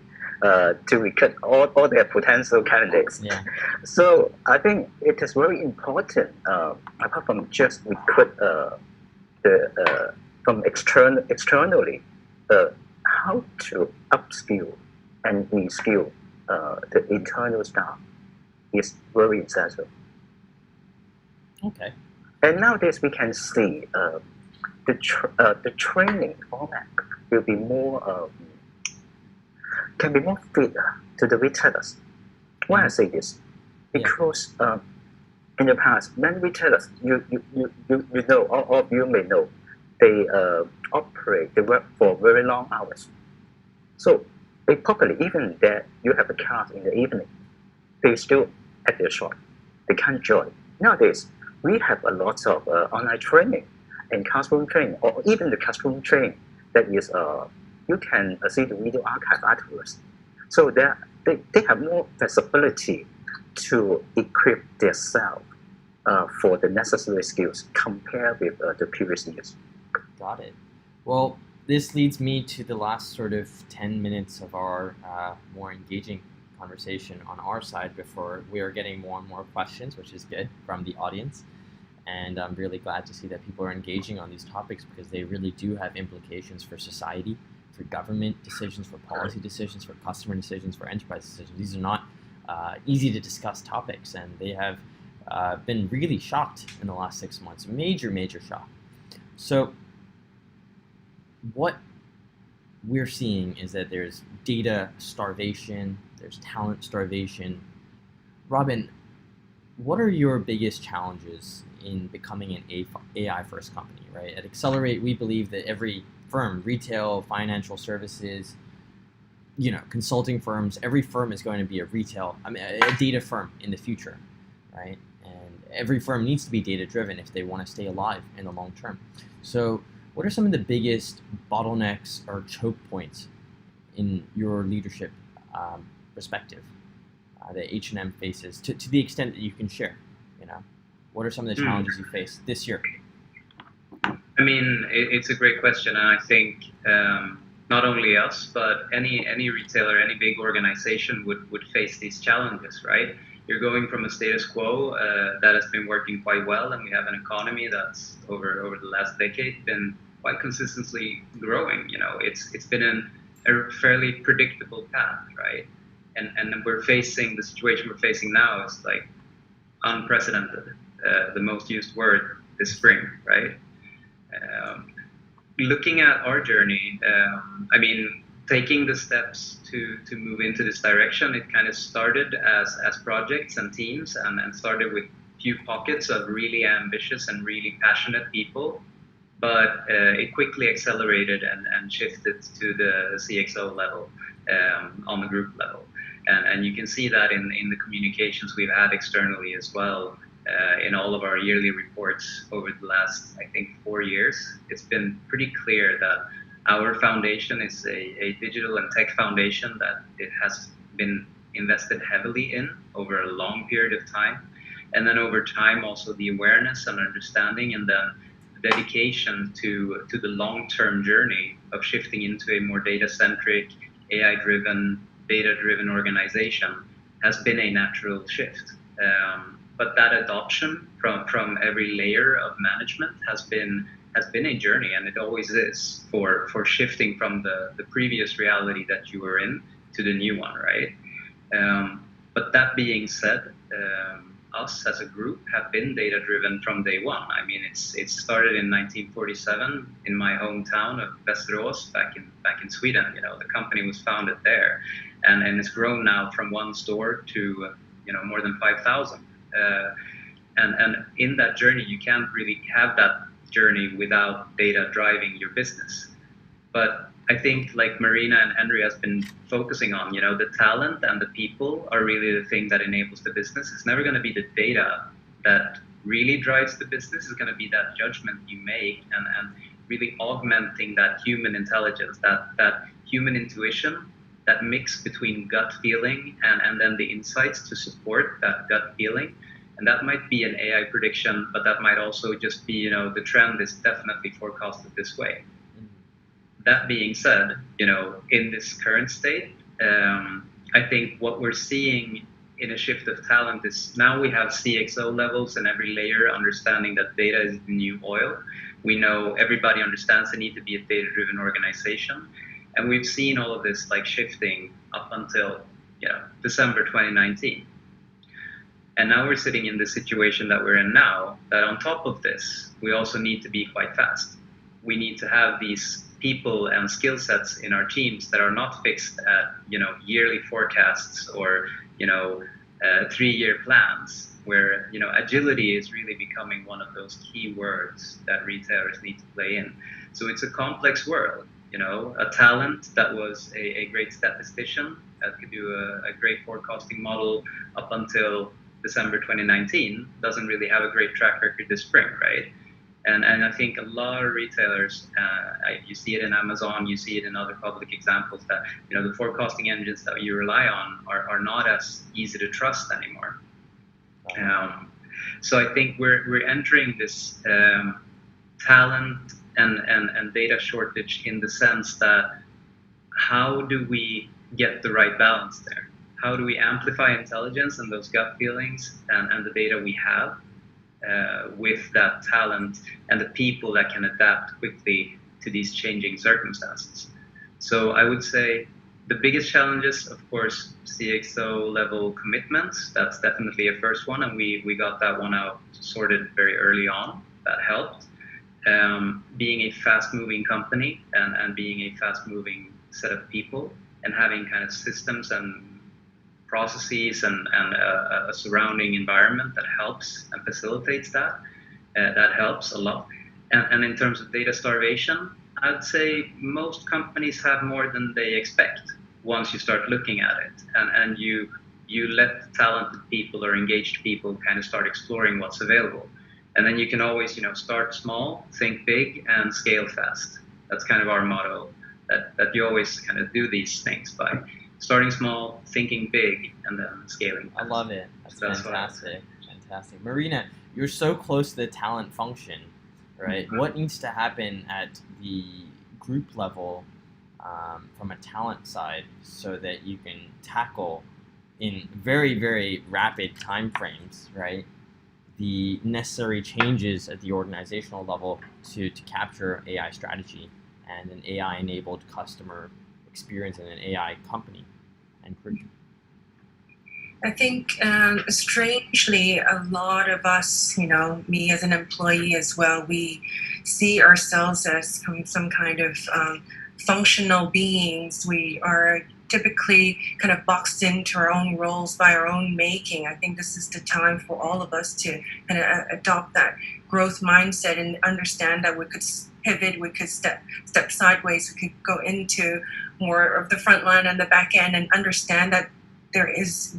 to recruit all their potential candidates. Yeah. So I think it is very important, apart from just recruit from externally, how to upskill and reskill the internal staff is very essential. Okay. And nowadays we can see the training format will be more can be more fit to the retailers. Why I say this? Because in the past, many retailers, you know, all of you may know, they operate, they work for very long hours. So they probably, even that you have a class in the evening, they still at their shop. They can't join. Nowadays, we have a lot of online training and classroom training, or even the classroom training that is, you can see the video archive afterwards. So they have more flexibility to equip themselves for the necessary skills compared with the previous years. Got it. Well, this leads me to the last sort of 10 minutes of our more engaging conversation on our side before we are getting more and more questions, which is good, from the audience. And I'm really glad to see that people are engaging on these topics because they really do have implications for society, for government decisions, for policy decisions, for customer decisions, for enterprise decisions. These are not easy to discuss topics, and they have been really shocked in the last 6 months. Major shock. So what we're seeing is that there's data starvation, there's talent starvation. Robin, what are your biggest challenges in becoming an AI-first company, right? At Accelerate, we believe that every firm, retail, financial services, consulting firms, every firm is going to be a data firm in the future, right? And every firm needs to be data-driven if they want to stay alive in the long term. So what are some of the biggest bottlenecks or choke points in your leadership perspective that H&M faces, to the extent that you can share? What are some of the challenges you face this year? I mean, it's a great question, and I think not only us, but any retailer, any big organization would face these challenges, right? You're going from a status quo that has been working quite well, and we have an economy that's over the last decade been quite consistently growing. It's been a fairly predictable path, right? And we're facing the situation we're facing now is like unprecedented, the most used word this spring, right? Looking at our journey, I mean, taking the steps to move into this direction, it kind of started as projects and teams, and started with few pockets of really ambitious and really passionate people but it quickly accelerated and shifted to the CXO level on the group level. And you can see that in the communications we've had externally as well. In all of our yearly reports over the last, I think, 4 years, it's been pretty clear that our foundation is a digital and tech foundation that it has been invested heavily in over a long period of time. And then over time, also the awareness and understanding and then dedication to the long-term journey of shifting into a more data-centric, AI-driven, data-driven organization has been a natural shift. But that adoption from every layer of management has been a journey, and it always is for shifting from the previous reality that you were in to the new one, right? But that being said, us as a group have been data-driven from day one. I mean, it started in 1947 in my hometown of Västerås back in Sweden. You know, the company was founded there, and it's grown now from one store to more than 5,000. And in that journey, you can't really have that journey without data driving your business. But I think, like Marina and Henry has been focusing on, the talent and the people are really the thing that enables the business. It's never going to be the data that really drives the business. It's going to be that judgment you make and really augmenting that human intelligence, that human intuition, that mix between gut feeling and then the insights to support that gut feeling. And that might be an AI prediction, but that might also just be, the trend is definitely forecasted this way. That being said, in this current state, I think what we're seeing in a shift of talent is now we have CXO levels and every layer understanding that data is the new oil. We know everybody understands the need to be a data-driven organization. And we've seen all of this like shifting up until, December 2019. And now we're sitting in the situation that we're in now, that on top of this, we also need to be quite fast. We need to have these people and skill sets in our teams that are not fixed at, yearly forecasts or, 3-year plans, where, agility is really becoming one of those key words that retailers need to play in. So it's a complex world. A talent that was a great statistician that could do a great forecasting model up until December 2019 doesn't really have a great track record this spring, right? And I think a lot of retailers, you see it in Amazon, you see it in other public examples that, the forecasting engines that you rely on are not as easy to trust anymore. So I think we're entering this talent and data shortage in the sense that how do we get the right balance there? How do we amplify intelligence and those gut feelings and the data we have with that talent and the people that can adapt quickly to these changing circumstances? So I would say the biggest challenges, of course, CXO level commitments. That's definitely a first one, and we got that one out sorted very early on. That helped. Being a fast-moving company and being a fast-moving set of people and having kind of systems and processes and a surrounding environment that helps and facilitates that helps a lot. And in terms of data starvation, I'd say most companies have more than they expect once you start looking at it, and you let talented people or engaged people kind of start exploring what's available. And then you can always, start small, think big, and scale fast. That's kind of our motto, that you always kind of do these things by starting small, thinking big, and then scaling fast. I love it. That's fantastic. Fantastic. Marina, you're so close to the talent function, right? Mm-hmm. What needs to happen at the group level from a talent side so that you can tackle in very, very rapid time frames, right, the necessary changes at the organizational level to capture AI strategy and an AI-enabled customer experience in an AI company and group? I think strangely, a lot of us, me as an employee as well, we see ourselves as some kind of functional beings. We are typically kind of boxed into our own roles by our own making. I think this is the time for all of us to kind of adopt that growth mindset and understand that we could pivot, we could step sideways, we could go into more of the front line and the back end and understand that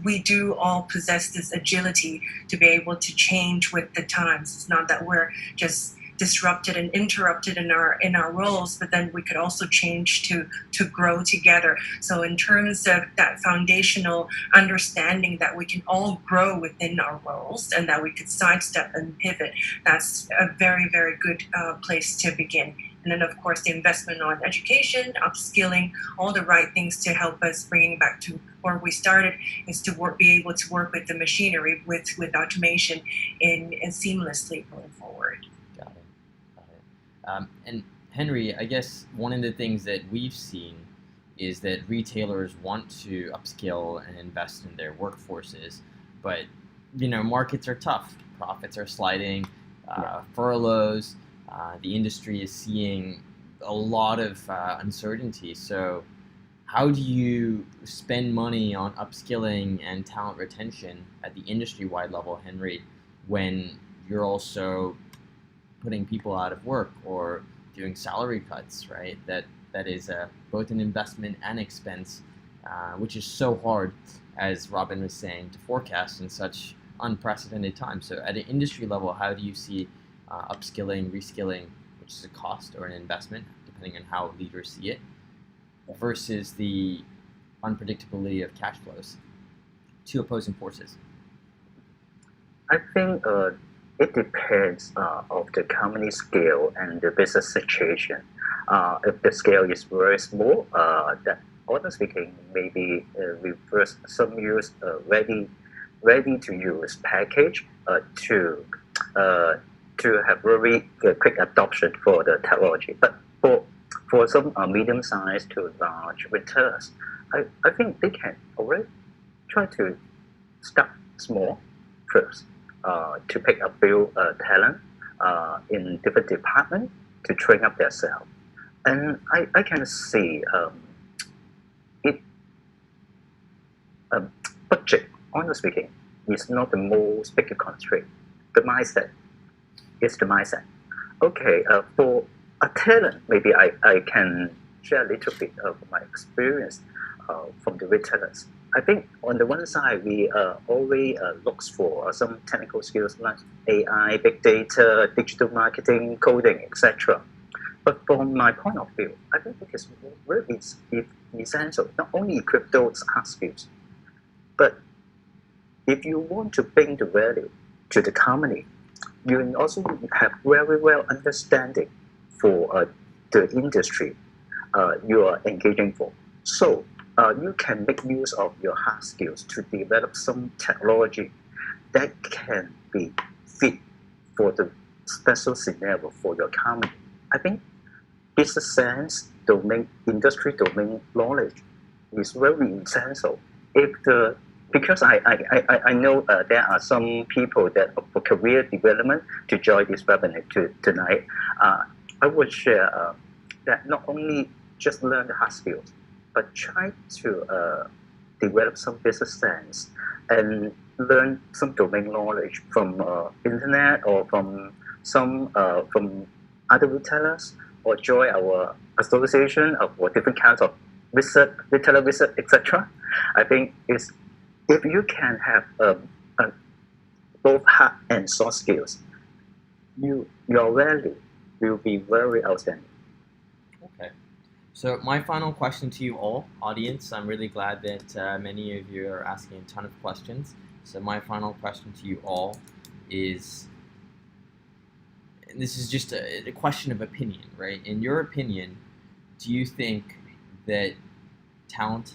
we do all possess this agility to be able to change with the times. It's not that we're just disrupted and interrupted in our roles, but then we could also change to grow together. So in terms of that foundational understanding that we can all grow within our roles and that we could sidestep and pivot, that's a very, very good place to begin. And then, of course, the investment on education, upskilling, all the right things to help us bringing back to where we started is to be able to work with the machinery, with automation in seamlessly going forward. Got it. And Henry, I guess one of the things that we've seen is that retailers want to upskill and invest in their workforces, but markets are tough, profits are sliding, furloughs. The industry is seeing a lot of uncertainty. So how do you spend money on upskilling and talent retention at the industry-wide level, Henry, when you're also putting people out of work or doing salary cuts, right? That is both an investment and expense, which is so hard, as Robin was saying, to forecast in such unprecedented times. So at an industry level, how do you see upskilling, reskilling, which is a cost or an investment, depending on how leaders see it, versus the unpredictability of cash flows? Two opposing forces. I think it depends of the company scale and the business situation. If the scale is very small, that honestly speaking, maybe we first some use ready to use package to have very quick adoption for the technology. But for some medium-sized to large retailers, I think they can already try to start small first, to pick up few talent in different departments to train up themselves. And I can see it budget, honestly speaking, is not the most big constraint. The mindset is the mindset. Okay, for a talent, maybe I can share a little bit of my experience from the retailers. I think on the one side, we always look for some technical skills like AI, big data, digital marketing, coding, etc. But from my point of view, I think it is very essential, not only equip those hard skills, but if you want to bring the value to the company, you also have very well understanding for the industry you are engaging for. So you can make use of your hard skills to develop some technology that can be fit for the special scenario for your company. I think business sense, industry domain knowledge is very essential. Because I know there are some people that for career development to join this webinar tonight. I would share that not only just learn the hard skills, but try to develop some business sense and learn some domain knowledge from internet or from some from other retailers, or join our association for different kinds of retailer research, etc. I think if you can have both hard and soft skills, your value will be very outstanding. Okay. So my final question to you all, audience, I'm really glad that many of you are asking a ton of questions. So my final question to you all is, and this is just a question of opinion, right? In your opinion, do you think that talent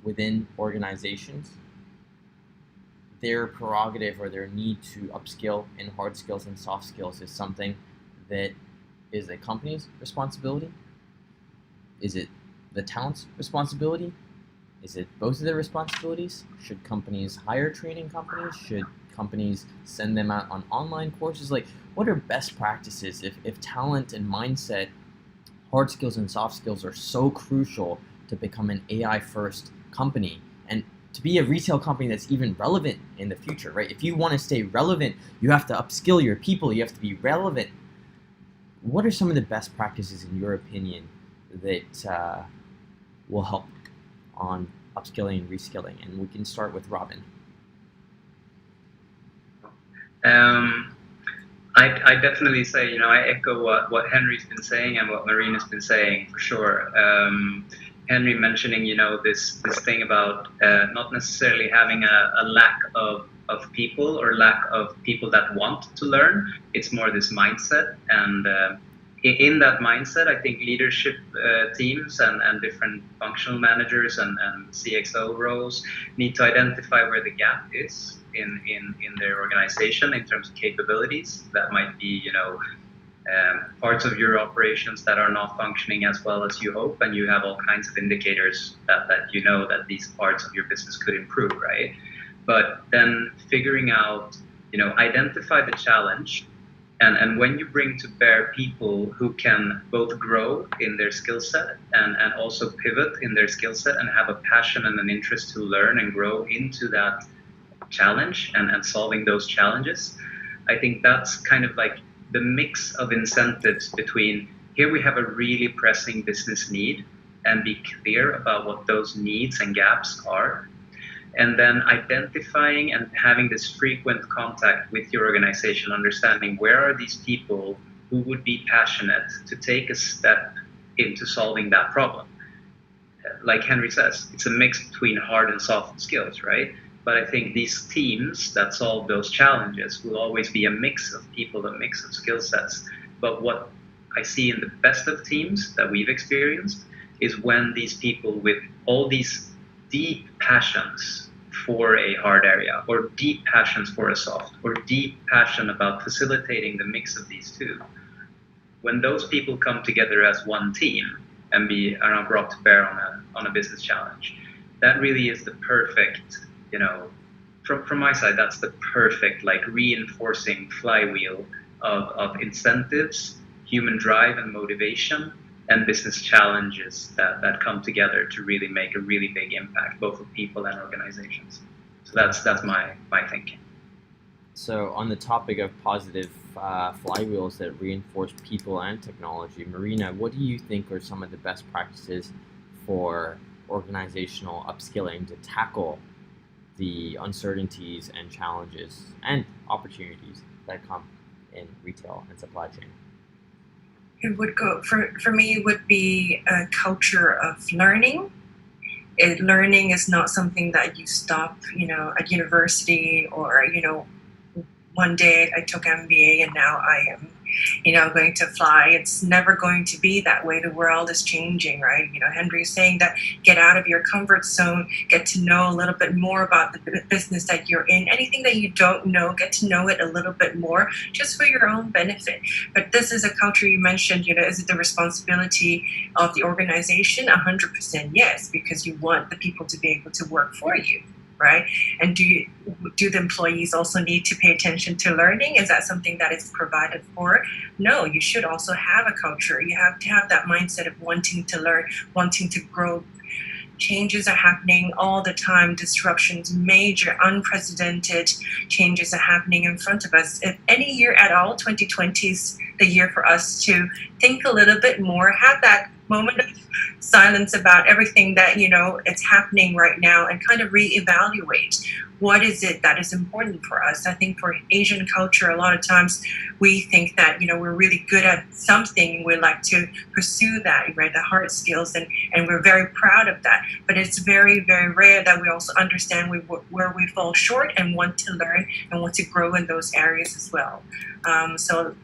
within organizations, their prerogative or their need to upskill in hard skills and soft skills is something that is a company's responsibility? Is it the talent's responsibility? Is it both of their responsibilities? Should companies hire training companies? Should companies send them out on online courses? Like, what are best practices if talent and mindset, hard skills and soft skills are so crucial to become an AI-first company and to be a retail company that's even relevant in the future, right? If you want to stay relevant, you have to upskill your people. You have to be relevant. what are some of the best practices, in your opinion, that will help on upskilling and reskilling? And we can start with Robin. I definitely say, I echo what Henry's been saying and what Marina's been saying for sure. Henry mentioning, this thing about not necessarily having a lack of people or lack of people that want to learn. It's more this mindset. And in that mindset, I think leadership teams and different functional managers and CXO roles need to identify where the gap is in their organization in terms of capabilities. That might be, parts of your operations that are not functioning as well as you hope, and you have all kinds of indicators that that these parts of your business could improve, right? But then figuring out, identify the challenge, and when you bring to bear people who can both grow in their skill set and also pivot in their skill set and have a passion and an interest to learn and grow into that challenge and solving those challenges, I think that's kind of like the mix of incentives between here we have a really pressing business need and be clear about what those needs and gaps are, and then identifying and having this frequent contact with your organization, understanding where are these people who would be passionate to take a step into solving that problem. Like Henry says, it's a mix between hard and soft skills, right? But I think these teams that solve those challenges will always be a mix of people, a mix of skill sets. But what I see in the best of teams that we've experienced is when these people with all these deep passions for a hard area, or deep passions for a soft, or deep passion about facilitating the mix of these two, when those people come together as one team and are brought to bear on a business challenge, that really is the perfect, from my side, that's the perfect like reinforcing flywheel of incentives, human drive and motivation, and business challenges that come together to really make a really big impact, both for people and organizations. So that's my thinking. So on the topic of positive flywheels that reinforce people and technology, Marina, what do you think are some of the best practices for organizational upskilling to tackle the uncertainties and challenges and opportunities that come in retail and supply chain? It would go for me. It would be a culture of learning. Learning is not something that you stop, at university or one day I took MBA and now I am, going to fly. It's never going to be that way. The world is changing, right? Henry's saying that get out of your comfort zone, get to know a little bit more about the business that you're in. Anything that you don't know, get to know it a little bit more, just for your own benefit. But this is a culture you mentioned, is it the responsibility of the organization? 100% yes, because you want the people to be able to work for you. Right? And do the employees also need to pay attention to learning? Is that something that is provided for? No, you should also have a culture. You have to have that mindset of wanting to learn, wanting to grow. Changes are happening all the time, disruptions, major, unprecedented changes are happening in front of us. If any year at all, 2020 is the year for us to think a little bit more, have that moment of silence about everything that, it's happening right now, and kind of reevaluate what is it that is important for us. I think for Asian culture, a lot of times we think that, we're really good at something. We like to pursue that, right? The hard skills, and we're very proud of that. But it's very, very rare that we also understand where we fall short and want to learn and want to grow in those areas as well. So,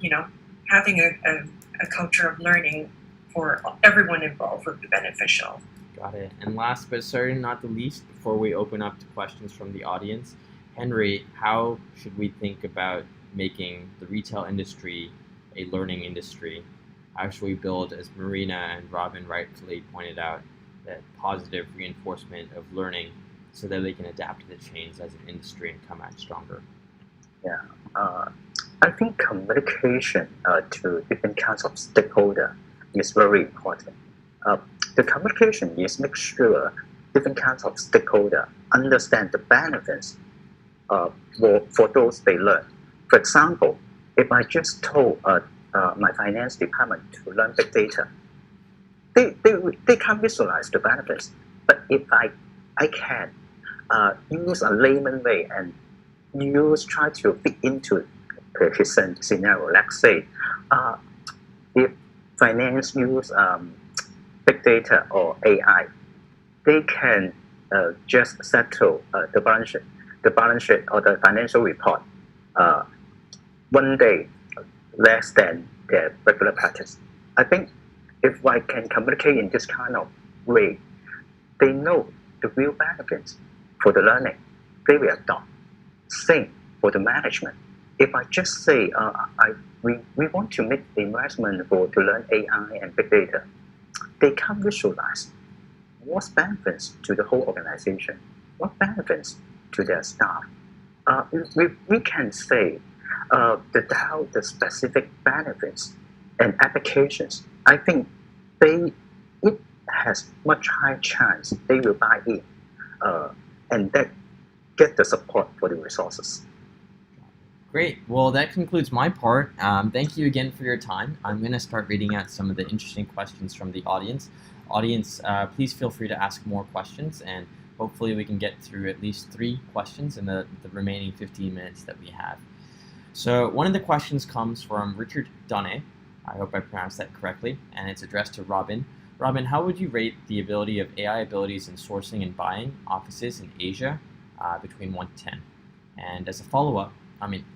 having a culture of learning for everyone involved would be beneficial. Got it. And last but certainly not the least, before we open up to questions from the audience, Henry, how should we think about making the retail industry a learning industry? How should we build, as Marina and Robin rightfully pointed out, that positive reinforcement of learning so that they can adapt to the change as an industry and come out stronger? Yeah, I think communication to different kinds of stakeholders is very important. The communication is make sure different kinds of stakeholders understand the benefits for those they learn. For example, if I just told my finance department to learn big data. They can't visualize the benefits. But if I can use a layman way and try to fit into a present scenario. Let's say if finance use big data or AI, they can just settle the balance sheet or the financial report one day less than their regular practice. I think if I can communicate in this kind of way, they know the real benefits for the learning. They will adopt. Same for the management. If I just say we want to make investment to learn AI and big data, they can't visualize what benefits to the whole organization, what benefits to their staff. We can say the specific benefits and applications. I think it has much higher chance they will buy in and that get the support for the resources. Great. Well, that concludes my part. Thank you again for your time. I'm going to start reading out some of the interesting questions from the audience. Audience, please feel free to ask more questions, and hopefully we can get through at least 3 questions in the remaining 15 minutes that we have. So one of the questions comes from Richard Donne. I hope I pronounced that correctly, and it's addressed to Robin. Robin, how would you rate the ability of AI abilities in sourcing and buying offices in Asia between 1 to 10? And as a follow-up,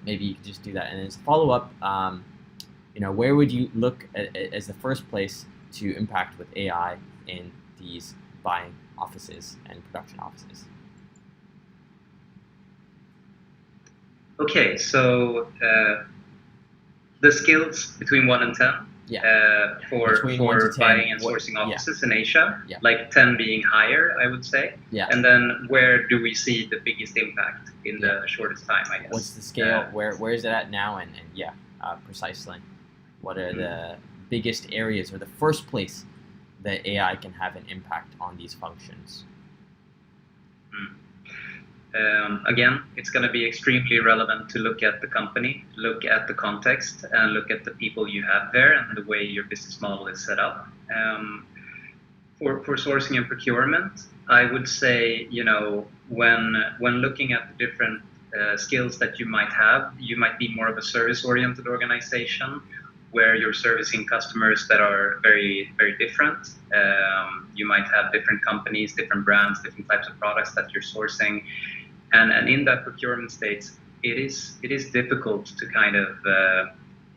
maybe you could just do that. And as a follow-up, where would you look as the first place to impact with AI in these buying offices and production offices? Okay, so the skills between 1 and 10 for buying and sourcing offices in Asia, like 10 being higher, I would say. Yeah. And then where do we see the biggest impact in the shortest time, I guess? What's the scale? Where is it at now? And precisely, what are the biggest areas or the first place that AI can have an impact on these functions? Again, it's going to be extremely relevant to look at the company, look at the context, and look at the people you have there and the way your business model is set up. For sourcing and procurement, I would say, when looking at the different skills that you might have, you might be more of a service-oriented organization where you're servicing customers that are very, very different. You might have different companies, different brands, different types of products that you're sourcing. And in that procurement state, it is difficult to kind of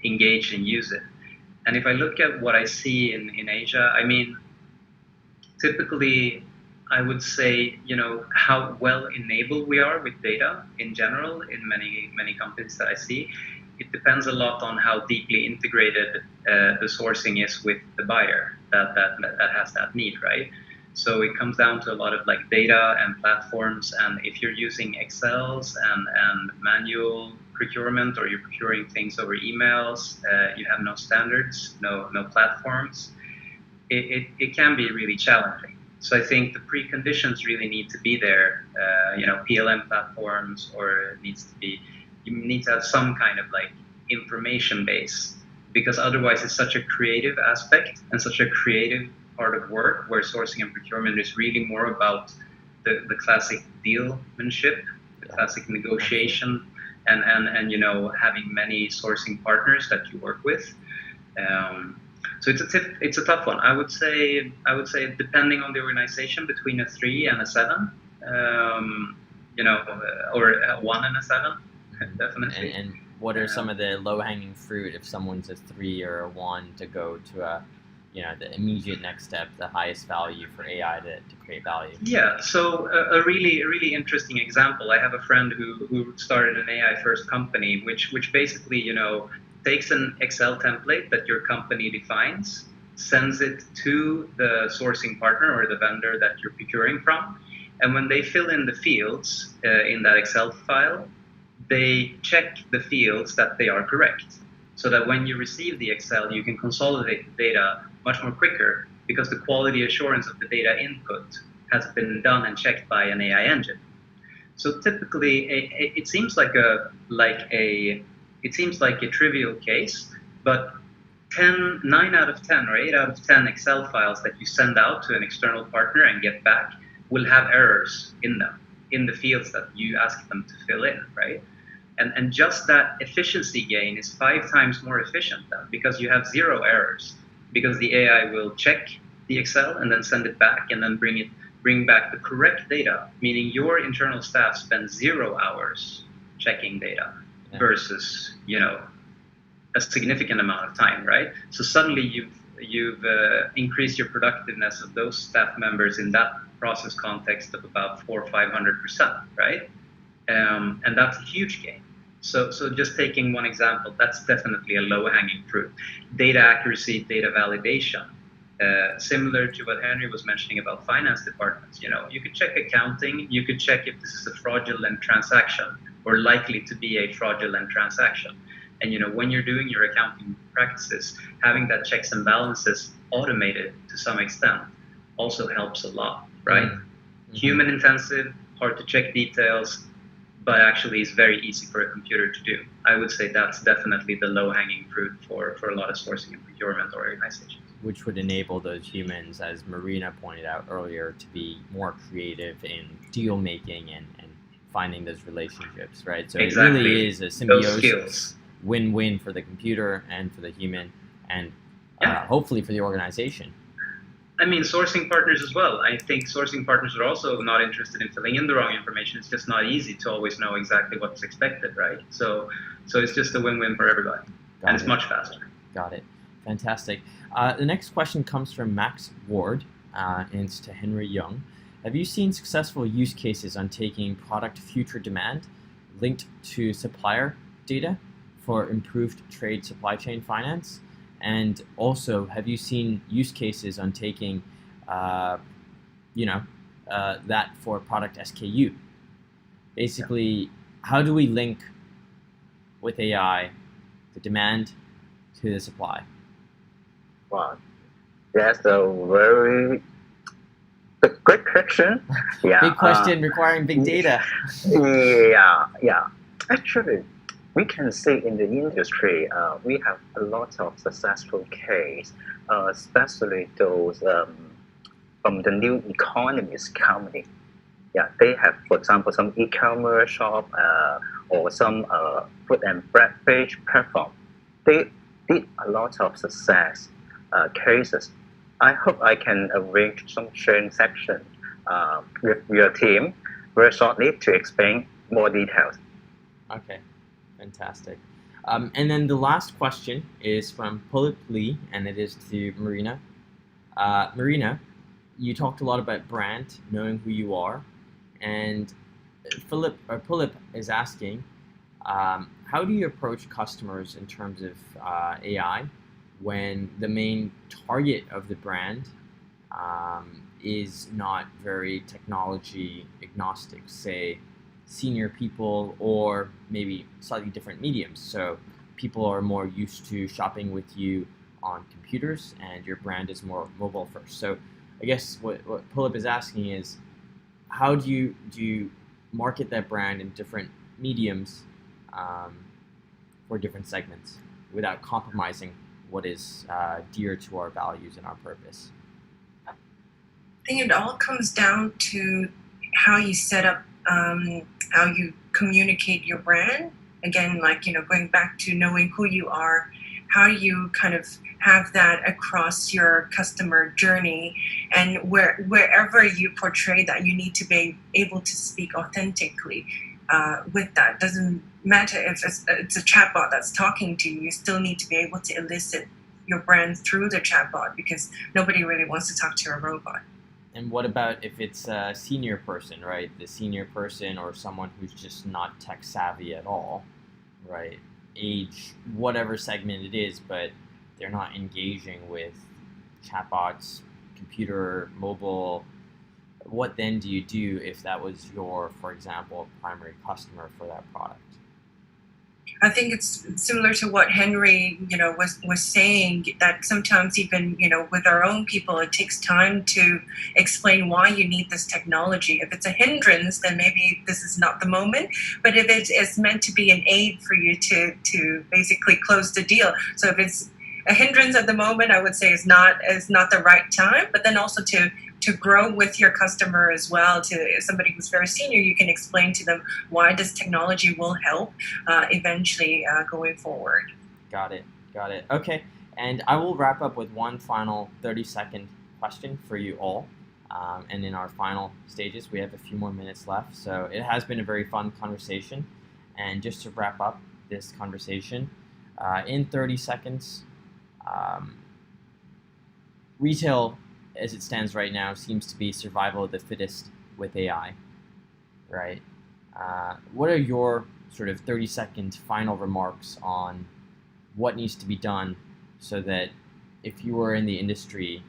engage and use it. And if I look at what I see in Asia, typically I would say, how well enabled we are with data in general in many companies that I see. It depends a lot on how deeply integrated the sourcing is with the buyer that has that need, right? So it comes down to a lot of like data and platforms, and if you're using Excels and manual procurement, or you're procuring things over emails, you have no standards, no platforms, it can be really challenging. So I think the preconditions really need to be there, PLM platforms, or you need to have some kind of like information base, because otherwise it's such a creative aspect and such a creative part of work, where sourcing and procurement is really more about the classic dealmanship, the classic negotiation, and having many sourcing partners that you work with. So it's a tough one. I would say depending on the organization, between a 3 and a 7, or a 1 and a 7, definitely. And what are some of the low-hanging fruit if someone's a 3 or a 1 to go to a the immediate next step, the highest value for AI to create value? Yeah, so a really interesting example. I have a friend who started an AI first company, which basically, takes an Excel template that your company defines, sends it to the sourcing partner or the vendor that you're procuring from, and when they fill in the fields in that Excel file, they check the fields that they are correct, so that when you receive the Excel, you can consolidate the data much more quicker, because the quality assurance of the data input has been done and checked by an AI engine. So typically, it seems like a trivial case, but 9 out of 10 or 8 out of 10 Excel files that you send out to an external partner and get back will have errors in them, in the fields that you ask them to fill in, right? And just that efficiency gain is 5 times more efficient then, because you have 0 errors, because the AI will check the Excel and then send it back and then bring back the correct data, meaning your internal staff spend 0 hours checking data versus, a significant amount of time, right? So suddenly you've increased your productiveness of those staff members in that process context of about 400 or 500%, right? And that's a huge gain. So just taking one example, that's definitely a low-hanging fruit. Data accuracy, data validation. Similar to what Henry was mentioning about finance departments, you could check accounting, you could check if this is a fraudulent transaction or likely to be a fraudulent transaction. And when you're doing your accounting practices, having that checks and balances automated to some extent also helps a lot, right? Mm-hmm. Human intensive, hard to check details, but actually is very easy for a computer to do. I would say that's definitely the low-hanging fruit for a lot of sourcing and procurement organizations. Which would enable those humans, as Marina pointed out earlier, to be more creative in deal making and finding those relationships, right? So exactly. It really is a symbiosis, win-win for the computer and for the human, and hopefully for the organization. I mean, sourcing partners as well. I think sourcing partners are also not interested in filling in the wrong information. It's just not easy to always know exactly what's expected, right? So it's just a win-win for everybody. And it's much faster. Got it. Fantastic. The next question comes from Max Ward, and it's to Henry Young. Have you seen successful use cases on taking product future demand linked to supplier data for improved trade supply chain finance? And also, have you seen use cases on taking, that for product SKU? Basically, how do we link with AI the demand to the supply? Wow, that's a very good question. Yeah, big question requiring big data. Yeah. Actually, we can say in the industry, we have a lot of successful case, especially those from the new economies company. Yeah, they have, for example, some e-commerce shop or some food and beverage platform. They did a lot of success cases. I hope I can arrange some sharing section with your team very shortly to explain more details. Okay. Fantastic. And then the last question is from Philip Lee, and it is to Marina. Marina, you talked a lot about brand, knowing who you are, and Philip is asking, how do you approach customers in terms of AI when the main target of the brand is not very technology agnostic, say senior people or maybe slightly different mediums? So people are more used to shopping with you on computers and your brand is more mobile first. So I guess what Philip is asking is, how do you market that brand in different mediums for different segments without compromising what is dear to our values and our purpose? I think it all comes down to how you set up, how you communicate your brand. Again, going back to knowing who you are, how you kind of have that across your customer journey, and wherever you portray that, you need to be able to speak authentically with that. Doesn't matter if it's a chatbot that's talking to you, you still need to be able to elicit your brand through the chatbot, because nobody really wants to talk to a robot. And what about if it's a senior person, right? The senior person or someone who's just not tech savvy at all, right? Age, whatever segment it is, but they're not engaging with chatbots, computer, mobile. What then do you do if that was your, for example, primary customer for that product? I think it's similar to what Henry, was saying, that sometimes even, with our own people, it takes time to explain why you need this technology. If it's a hindrance, then maybe this is not the moment. But if it's meant to be an aid for you to basically close the deal. So if it's a hindrance at the moment, I would say is not the right time. But then also to grow with your customer as well. To somebody who's very senior, you can explain to them why this technology will help eventually going forward. Got it. Okay, and I will wrap up with one final 30-second question for you all. And in our final stages, we have a few more minutes left. So it has been a very fun conversation. And just to wrap up this conversation, in 30 seconds, retail, as it stands right now, seems to be survival of the fittest with AI, right? What are your sort of 30-second final remarks on what needs to be done so that if you were in the industry,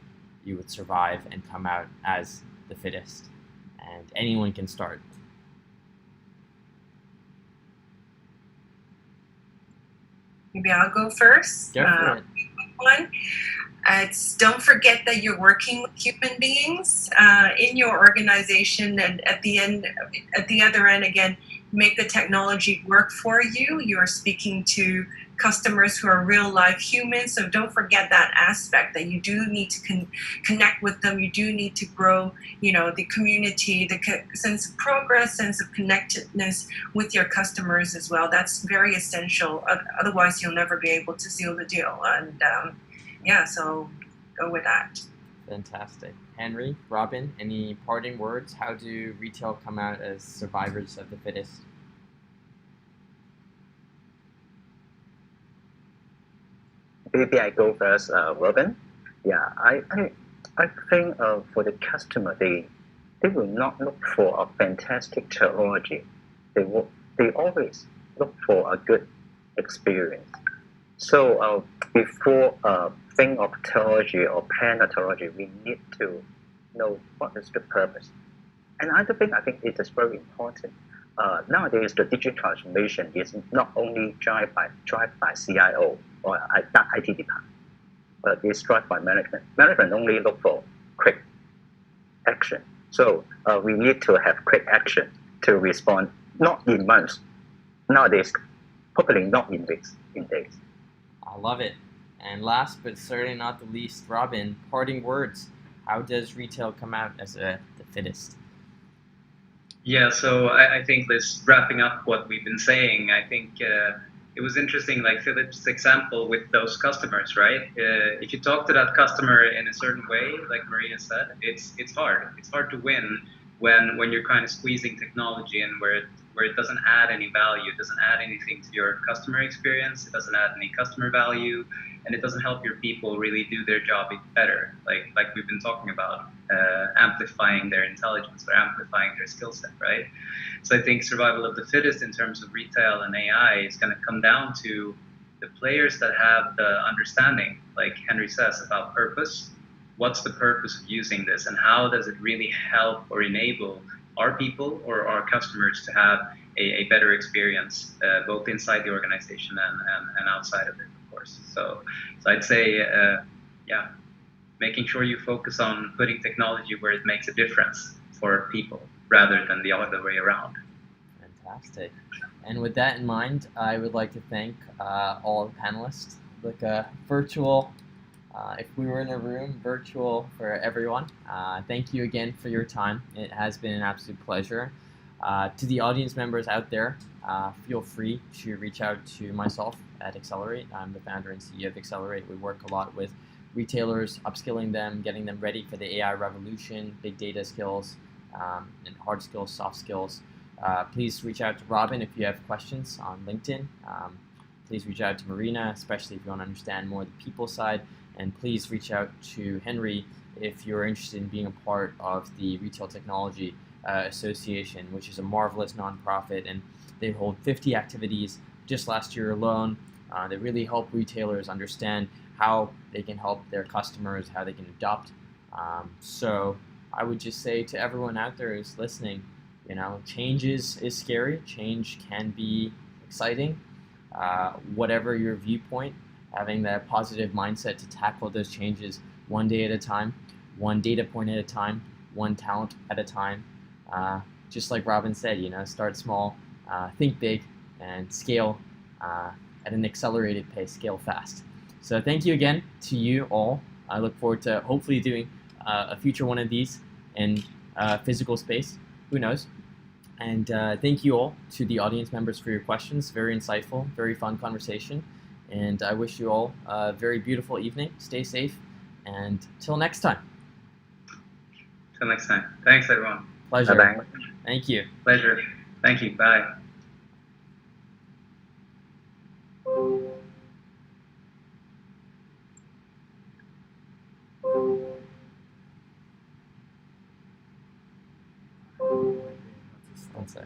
you would survive and come out as the fittest? And anyone can start. Maybe I'll go first. Go for it. One. Don't forget that you're working with human beings in your organization, and at the other end, again, make the technology work for you. You're speaking to customers who are real life humans, so don't forget that aspect, that you do need to connect with them. You do need to grow, the community, the sense of progress, sense of connectedness with your customers as well. That's very essential. Otherwise, you'll never be able to seal the deal. And so go with that. Fantastic. Henry, Robin, any parting words? How do retail come out as survivors of the fittest? Maybe I go first, Robin. Yeah, I think for the customer, they will not look for a fantastic technology. They always look for a good experience. So before think of technology or plan a technology, we need to know what is the purpose. And I think it is very important. Nowadays, the digital transformation is not only driven by CIO or IT department, but it's driven by management. Management only look for quick action. So we need to have quick action to respond, not in months. Nowadays, probably not in weeks, in days. I love it. And last but certainly not the least, Robin, parting words. How does retail come out as the fittest? Yeah, so I think this, wrapping up what we've been saying, I think it was interesting, like Philip's example with those customers, right? If you talk to that customer in a certain way, like Maria said, it's hard. It's hard to win when you're kind of squeezing technology and where it doesn't add any value, it doesn't add anything to your customer experience, it doesn't add any customer value, and it doesn't help your people really do their job better, like we've been talking about, amplifying their intelligence or amplifying their skill set, right? So I think survival of the fittest in terms of retail and AI is going to come down to the players that have the understanding, like Henry says, about purpose. What's the purpose of using this, and how does it really help or enable our people or our customers to have a better experience, both inside the organization and outside of it, of course. So I'd say, making sure you focus on putting technology where it makes a difference for people rather than the other way around. Fantastic. And with that in mind, I would like to thank all the panelists. Like a virtual, if we were in a room, virtual for everyone. Thank you again for your time. It has been an absolute pleasure. To the audience members out there, feel free to reach out to myself at Accelerate. I'm the founder and CEO of Accelerate. We work a lot with retailers, upskilling them, getting them ready for the AI revolution, big data skills, and hard skills, soft skills. Please reach out to Robin if you have questions on LinkedIn. Please reach out to Marina, especially if you want to understand more of the people side. And please reach out to Henry if you're interested in being a part of the Retail Technology Association, which is a marvelous nonprofit, and they hold 50 activities just last year alone that really help retailers understand how they can help their customers, how they can adopt. So I would just say to everyone out there who's listening, change is scary. Change can be exciting. Whatever your viewpoint, having that positive mindset to tackle those changes one day at a time, one data point at a time, one talent at a time. Just like Robin said, start small, think big, and scale at an accelerated pace, scale fast. So thank you again to you all. I look forward to hopefully doing a future one of these in physical space. Who knows? And thank you all to the audience members for your questions. Very insightful, very fun conversation. And I wish you all a very beautiful evening. Stay safe. And till next time. Till next time. Thanks, everyone. Pleasure. Bye-bye. Thank you. Pleasure. Thank you. Bye. One sec.